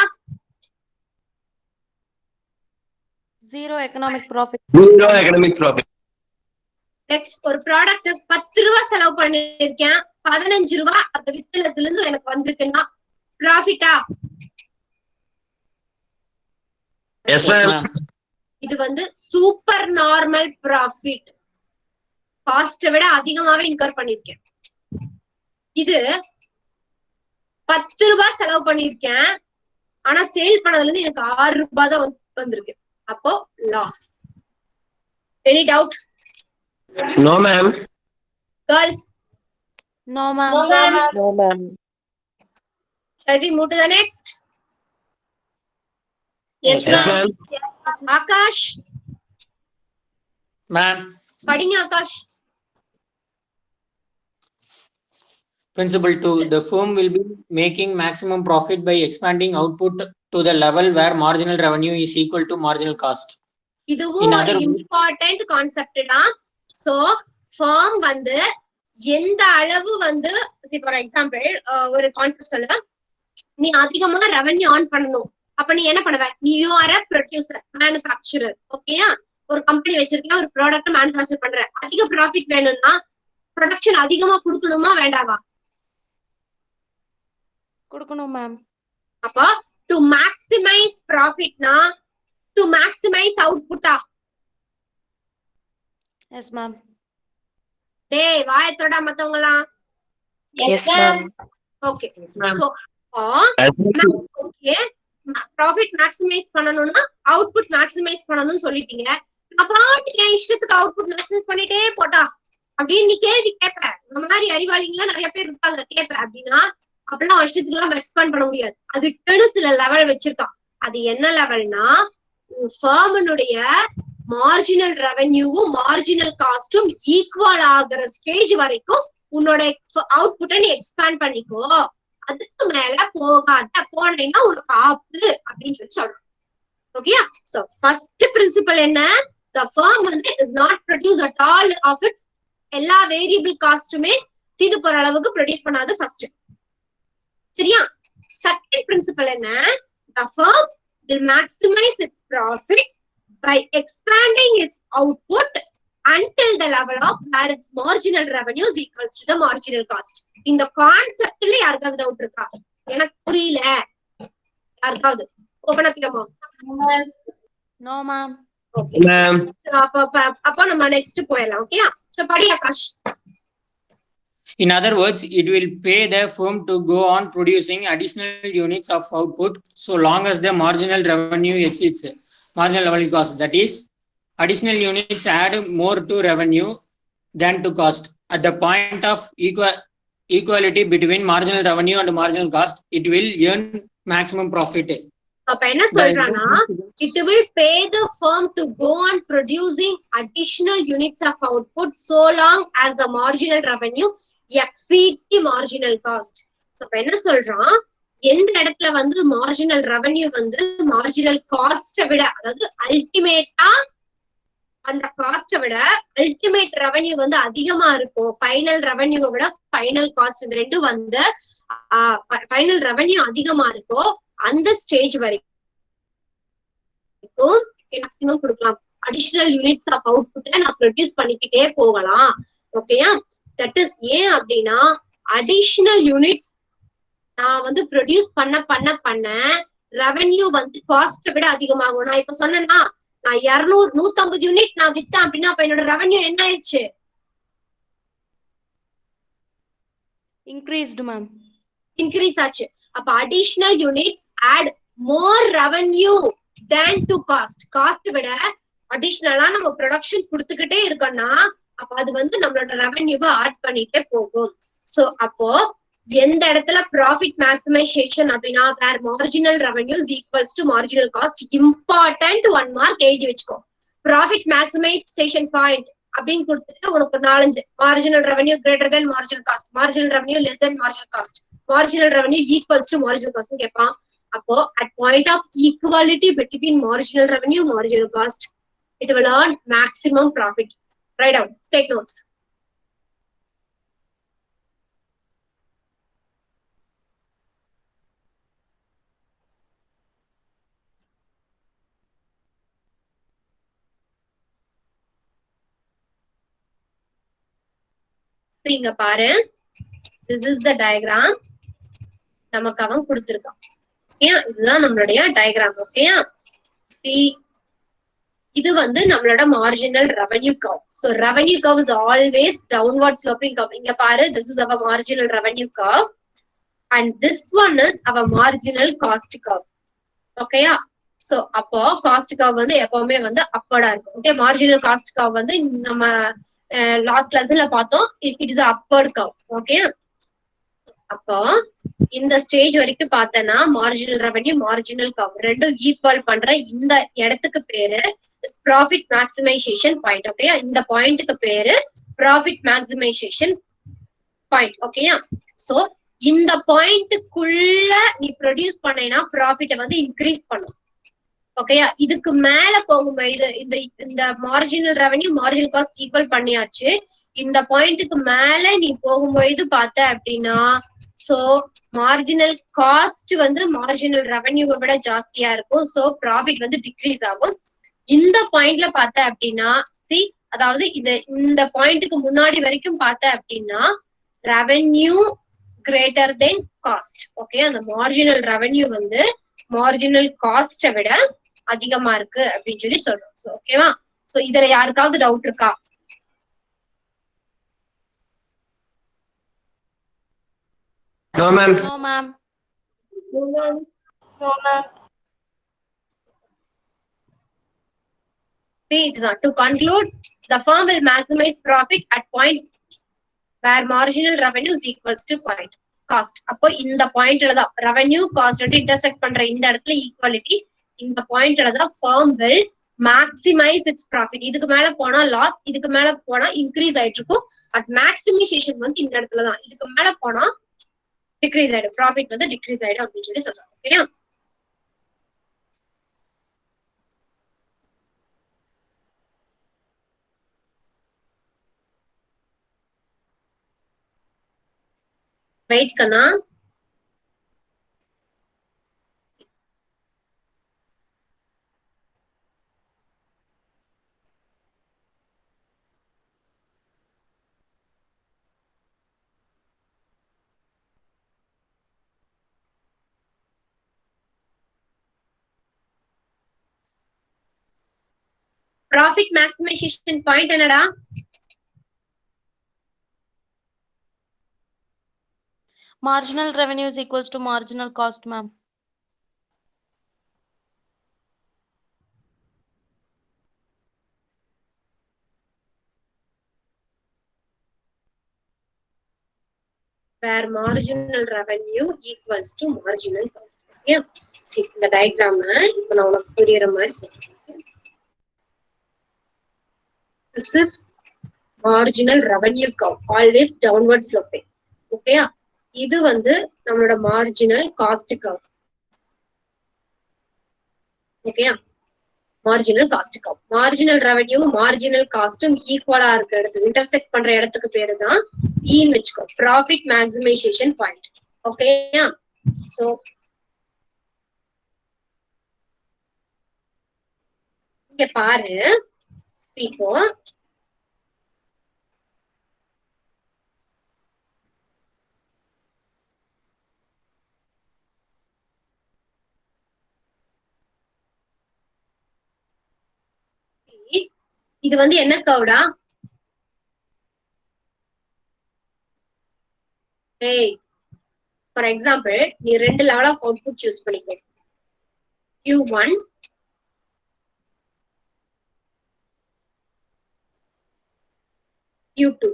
Zero economic profit. Zero economic profit. Next, ஒரு ப்ராடக்ட் 10 ரூபாய் செலவு பண்ணிருக்கேன், 15 ரூபாய் அந்த வித்தலத்துல இருந்து எனக்கு வந்திருக்குன்னா ப்ராஃபிட்டா? Yes, ma'am. இது வந்து சூப்பர் நார்மல் ப்ராஃபிட். காஸ்ட விட அதிகமாவே இன்கர் பண்ணிருக்கேன். இது 10 ரூபாய் செலவு பண்ணிருக்கேன், ஆனா சேல் பண்ணதுல இருந்து எனக்கு 6 ரூபாய் தான் வந்திருக்கு. அப்போ loss. Any doubt? No, ma'am. Girls, No, ma'am. No, ma'am. shall we move to the next? Yes, Yes, ma'am. ma'am. Akash Ma'am. படிங்க. Akash, Principle 2. The firm will be making maximum profit by expanding output to the level where marginal revenue is equal to marginal cost. இதுவும் In ஒரு other words- important concept தான். So form வந்து எந்த அளவு வந்து, for example ஒரு concept சொல்ல, நீ அதிகமா ரெவென்யூ ஆன் பண்ணணும். அப்ப நீ என்ன பண்ணுவ? நீ you are a producer, manufacturer. ஓகேயா? ஒரு கம்பெனி வச்சிருக்கேன், ஒரு ப்ராடக்ட் மேனுஃபேக்சர் பண்ற. அதிக ப்ராஃபிட் வேணும்னா ப்ரொடக்ஷன் அதிகமா கொடுக்கணுமா வேண்டாவா? கொடுக்கணும் மேம். அப்போ டு மேக்ஸிமைஸ் ப்ராஃபிட்னா டு மேக்ஸிமைஸ் அவுட்புட்டா? Yes, ma'am. டேய் வாயத்தோட மத்தவங்கலாம். Yes, ma'am. ஓகே. ma'am. So okay, profit maximise பண்ணனும்னா அவுட்புட் மேக்ஸிமைஸ் பண்ணனும்னு சொல்லிட்டீங்க. நான் பாட்டுக்கு என் இஷ்டத்துக்கு அவுட்புட் மேக்ஸிமைஸ் பண்ணிட்டே போட்டா அப்படின்னு நீ கேள்வி கேட்ப. இந்த மாதிரி அறிவாளிங்களா நிறைய பேர் இருக்காங்க, கேட்ப. அப்படின்னா அப்படிலாம் இஷ்டத்துக்கு எல்லாம் எக்ஸ்பேண்ட் பண்ண முடியாது. அதுக்குன்னு சில லெவல் வச்சிருக்கான். அது என்ன லெவல்னா, ஃபர்மனுடைய மார்ஜினல் ரெவென்யூவும் மார்ஜினல் காஸ்டும் ஈக்குவல் ஆகுற ஸ்டேஜ் வரைக்கும் உன்னோட அவுட்புட்டை நீ எக்ஸ்பேண்ட் பண்ணிக்கோ. அதுக்கு மேல போகாத, போனீங்கன்னா உனக்கு ஆப்பு அப்படின்னு சொல்லி சொல்றோம். ஓகேயா? சோ ஃபர்ஸ்ட் பிரின்சிபல் என்ன? the firm வந்து is not produce at all of its எல்லா வேரியபிள் காஸ்ட்டுமே தீந்து போற அளவுக்கு ப்ரொடியூஸ் பண்ணாது ஃபர்ஸ்ட். சரியா? செகண்ட் பிரின்சிபல் என்ன? the firm will maximize its profit by expanding its output until the level of where its marginal revenue is equals to the marginal cost. இந்த கான்செப்ட்ல யாருக்காவது டவுட் இருக்கா? எனக்கு புரியல யாருக்காவது? Open up your mouth. No, ma'am. ஓகே, Ma'am. அப்போ நம்ம நெக்ஸ்ட் போயிடலாம். ஓகேயா? சோ படி Akash. In other words, it will pay the firm to go on producing additional units of output so long as the marginal revenue exceeds marginal level cost. That is, additional units add more to revenue than to cost. At the point of equality between marginal revenue and marginal cost, it will earn maximum profit. அப்ப என்ன சொல்றானா, it will pay the firm to go on producing additional units of output so long as the marginal revenue exceeds the marginal cost. So அப்ப என்ன சொல்றான், எந்த இடத்துல வந்து marginal revenue வந்து marginal cost விட, அதாவது அல்டிமேட்டா அந்த காஸ்ட விட அல்டிமேட் ரெவன்யூ வந்து அதிகமா இருக்கும், ஃபைனல் ரெவன்யூவை விட ஃபைனல் காஸ்ட் இந்த ரெண்டும் வந்து ஃபைனல் ரெவன்யூ அதிகமா இருக்கும், அந்த ஸ்டேஜ் வரைக்கும் மேக்ஸிமம் கொடுக்கலாம். அடிஷனல் யூனிட்ஸ் ஆஃப் அவுட்புட்டை நான் ப்ரொடியூஸ் பண்ணிக்கிட்டே போகலாம். ஓகேயா? தட் இஸ் ஏன் அப்படின்னா, அடிஷனல் யூனிட்ஸ் நான் வந்து ப்ரொடியூஸ் பண்ண ரெவன்யூ வந்து காஸ்ட விட அதிகமாகும். நான் இப்ப சொன்னேன்னா, நான் 150 யூனிட் நான் வித்தேன் அப்படின்னா அப்ப என்னோட ரெவன்யூ என்ன ஆயிடுச்சு? Increased, ma'am. இன்க்ரீஸ் ஆச்சு. அப்ப additional units add more revenue than to cost. Cost விட அடிஷனலா நம்ம ப்ரொடக்ஷன் கொடுத்துக்கிட்டே இருக்கோம்னா அப்ப அது வந்து நம்மளோட ரெவன்யூவை ஆட் பண்ணிட்டே போகும். சோ அப்போ எந்த இடத்துல ப்ராஃபிட் மேக்ஸிமைசேஷன் அப்படின்னா where marginal revenue equals to marginal cost. Important one mark எழுதி வச்சுக்கோ. ப்ராஃபிட் மேக்ஸிமைசேஷன் பாயிண்ட் அப்படின்னு கொடுத்துட்டு உனக்கு 4-5 marginal revenue greater than marginal cost, marginal revenue less than marginal cost, marginal revenue equals to marginal cost கேட்பான். அப்போ at point of equality between marginal revenue marginal cost it will earn maximum profit. Write down, take notes. இங்க பாரு, this is the diagram நமக்கு அவன் கொடுத்திருக்கான். ஓகேயா? இதுதான் நம்மளுடைய diagram. ஓகேயா? see, இது வந்து நம்மளோட marginal revenue curve. So revenue curve is always downward sloping curve. இங்க பாரு, this is our marginal revenue curve and this one is our marginal cost curve. ஓகேயா? சோ அப்போ காஸ்ட் கர்வ் வந்து எப்பவுமே வந்து அப்பர்டா இருக்கும். ஓகே, மார்ஜினல் காஸ்ட் கர்வ் வந்து நம்ம லாஸ்ட் கிளாஸ்ல பார்த்தோம், இட் இஸ் அப்பர்ட் கர்வ். ஓகே, அப்போ இந்த ஸ்டேஜ் வரைக்கும் பார்த்தேன்னா மார்ஜினல் ரெவன்யூ மார்ஜினல் கர்வ் ரெண்டும் ஈக்குவல் பண்ற இந்த இடத்துக்கு பேரு ப்ராஃபிட் மேக்ஸிமைசேஷன் பாயிண்ட். ஓகே, இந்த பாயிண்ட்டுக்கு பேரு ப்ராஃபிட் மேக்ஸிமைசேஷன் பாயிண்ட். ஓகேயா? சோ இந்த பாயிண்ட்டுக்குள்ள நீ ப்ரொடியூஸ் பண்ணேன்னா ப்ராஃபிட்டை வந்து இன்க்ரீஸ் பண்ணும். ஓகேயா? இதுக்கு மேல போகும்போது இந்த marginal revenue marginal cost equal பண்ணியாச்சு. இந்த பாயிண்ட்டுக்கு மேல நீ போகும்போது பார்த்த அப்படின்னா சோ மார்ஜினல் காஸ்ட் வந்து மார்ஜினல் ரெவன்யூவை விட ஜாஸ்தியா இருக்கும். சோ ப்ராஃபிட் வந்து டிக்ரீஸ் ஆகும். இந்த பாயிண்ட்ல பார்த்த அப்படின்னா அதாவது இந்த பாயிண்ட்டுக்கு முன்னாடி வரைக்கும் பார்த்த அப்படின்னா ரெவன்யூ கிரேட்டர் தென் காஸ்ட். ஓகே, அந்த மார்ஜினல் ரெவன்யூ வந்து மார்ஜினல் காஸ்ட விட அதிகமா இருக்கு அப்படின்னு சொல்லி சொல்றோம். சோ ஓகேவா? சோ இதுல யாருக்காவது டவுட் இருக்கா? No, ma'am. No, ma'am. No, ma'am. See, to conclude, the firm will maximize profit at point where marginal revenue is equals to point cost. அப்போ இந்த பாயிண்ட்ல தான் ரெவன்யூ காஸ்ட் வந்து இன்டர்செக்ட் பண்ற இந்த இடத்துல ஈக்குவாலிட்டி. இந்த பாயிண்ட்ல தான் firm will maximize its profit. இதுக்கு மேல போனா லாஸ், இதுக்கு மேல போனா இன்க்ரீஸ் ஆயிட்டு இருக்கும். பட் மேக்ஸிமைசேஷன் வந்து இந்த இடத்துல தான். இதுக்கு மேல போனா டிக்ரீஸ் ஆயிடும், ப்ராஃபிட் வந்து டிக்ரீஸ் ஆயிடும் அப்படின்னு சொல்லி சொல்றாங்க. ஓகேயா? வெயிட் கண்ணா. ப்ராஃபிட் மேக்ஸிமைசேஷன் பாயிண்ட் என்னடா? Marginal revenue is equals to marginal cost, ma'am. Where marginal revenue equals to marginal cost. Okay, see the diagram இப்ப நான் உனக்கு புரியுற மாதிரி சொல்றேன். This is marginal revenue curve, always downward sloping. Okay, இது வந்து நம்மளோட marginal cost curve. Okay, marginal cost curve. Marginal revenue, marginal cost ஈக்குவலா இருக்கிற இடத்துக்கு intersect பண்ற இடத்துக்கு பேரு தான் ன்னு வெச்சுக்கோ, profit maximization point. Okay, so இங்க பாரு, இப்போ இது வந்து என்ன கவுடா? ஏய், ஃபார் எக்ஸாம்பிள் நீ ரெண்டு லெவல் ஆஃப் அவுட்புட் சூஸ் பண்ணிக்கோ, Q1 Q2.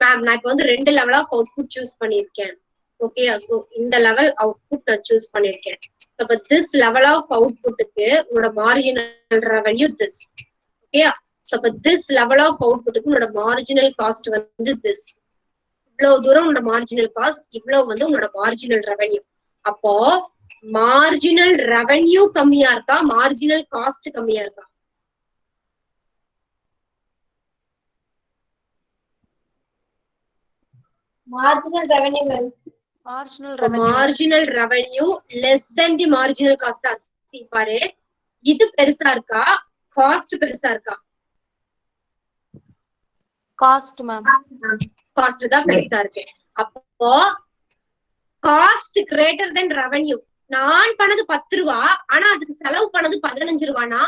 மேம் நான் இப்போ வந்து ரெண்டு லெவல் ஆஃப் அவுட்புட் சூஸ் பண்ணிருக்கேன். ஓகே, சோ இந்த லெவல் அவுட்புட் நான் சூஸ் பண்ணிருக்கேன். அப்ப this level of outputக்கு உங்களோட marginal revenue this. Okay, so அப்ப this level of outputக்கு உங்களோட marginal cost வந்து this. இவ்வளவு தூரம் உங்களோட marginal cost, இவ்வளவு வந்து உங்களோட marginal revenue. அப்போ marginal revenue கம்மியா இருக்கா, marginal cost கம்மியா இருக்கா? Marginal revenue. Marginal revenue. Marginal revenue less than the marginal cost. பாரு, இது பெருசா இருக்கா, காஸ்ட் பெருசா இருக்கா? Cost, ma'am. காஸ்ட் தான் பெருசா இருக்கு. அப்போ காஸ்ட் கிரேட்டர் தென் ரெவன்யூ. நான் பண்ணது 10 ரூபா, ஆனா அதுக்கு செலவு பண்ணது 15 ரூபானா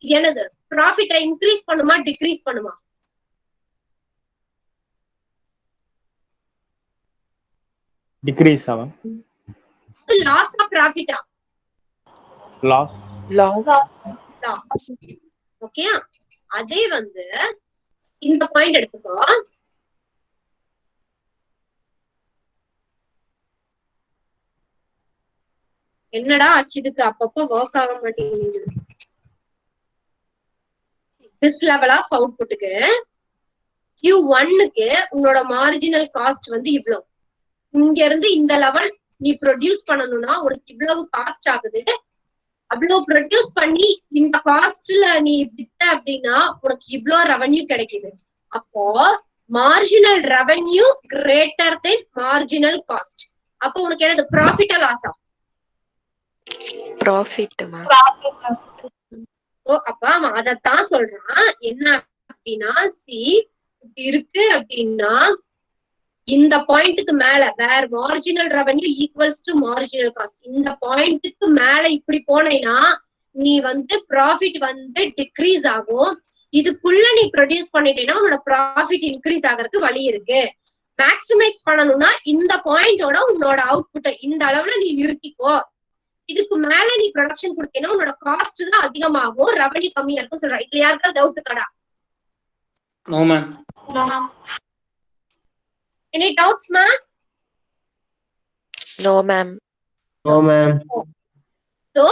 எனது ப்ராஃபிட்டை இன்க்ரீஸ் பண்ணுமா டிக்ரீஸ் பண்ணுமா? டிக்ரீஸ் ஆகும். லாஸ் ஆஃப் ப்ராஃபிட்டா? லாஸ். லாஸ். ஓகே, அதே வந்து இந்த பாயிண்ட் எடுத்துக்கோ. என்னடா ஆச்சு இதுக்கு, அப்பப்போ ஒர்க் ஆக மாட்டேங்குது. this level of outputக்கு Q1க்கு உங்களோட மார்ஜினல் காஸ்ட் வந்து இவ்வளவு. இங்க இருந்து இந்த லெவல் நீ ப்ரொடியூஸ் பண்ணணும்னா உனக்கு இவ்வளவு காஸ்ட் ஆகுது. அவ்வளவு ப்ரொடியூஸ் பண்ணி இந்த காஸ்ட்ல நீ வித்த அப்படின்னா உனக்கு இவ்வளவு ரெவன்யூ கிடைக்குது. அப்போ marginal revenue greater than marginal cost. அப்போ உனக்கு என்னது ப்ராஃபிட்டா லாஸா? ப்ராஃபிட். ஓ, அப்ப அவன் அதத்தான் சொல்றான். என்ன அப்படின்னா, சி இருக்கு அப்படின்னா இந்த பாயிண்ட்டுக்கு மேல where marginal revenue equals to marginal cost, இந்த பாயிண்ட்டுக்கு மேல இப்படி போனேன்னா நீ வந்து ப்ராஃபிட் வந்து டிக்ரீஸ் ஆகும். இதுக்குள்ள நீ ப்ரொடியூஸ் பண்ணிட்டேன்னா உன்னோட ப்ராஃபிட் இன்க்ரீஸ் ஆகிறதுக்கு வழி இருக்கு. மேக்சிமைஸ் பண்ணணும்னா இந்த பாயிண்டோட உன்னோட அவுட்புட்டை இந்த அளவுல நீ நிறுத்திக்கோ. இதுக்கு மேல நீ ப்ரொடக்ஷன் கொடுத்தீங்கன்னா உன்னோட காஸ்ட் தான் அதிகமாகும், ரெவன்யூ கம்மியா இருக்கும் சொல்ற. இதுல யாருக்காவது டவுட் இருக்காடா? No, ma'am. Any doubts, ma'am? No, ma'am. No, ma'am. So,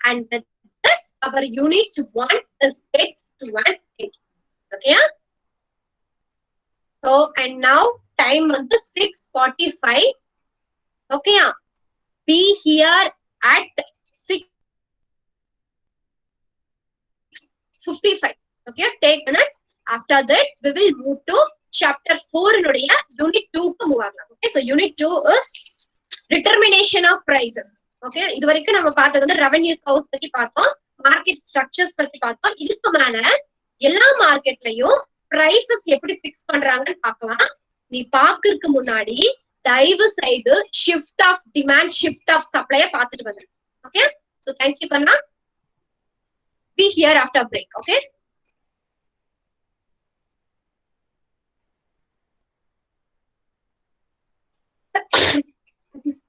and with this, our unit 1 is fixed to 1. Okay? So, and now time on the 6:45. Okay? Be here at 6:55. Okay? Take minutes. After that, we will move to chapter 4 உடைய unit 2 க்கு move ஆகலாம். Okay? So, unit 2 is determination of prices. Okay? இது வரைக்கும் நம்ம பார்த்தது வந்து revenue curves பத்தி பார்த்தோம், மார்க்கெட் ஸ்ட்ரக்சர்ஸ் பத்தி பார்த்தோம். இதுக்கு மேல எல்லா மார்க்கெட்லயும் பிரைசஸ் எப்படி பிக்ஸ் பண்றாங்கன்னு பார்க்கலாம். நீ பாக்குறதுக்கு முன்னாடி தயவு செய்து shift of demand, shift of சப்ளைய பார்த்துட்டு வந்துரு. ஓகே, சோ தேங்க் யூ கண்ணா. Be here after break. Okay. Yes, ma'am.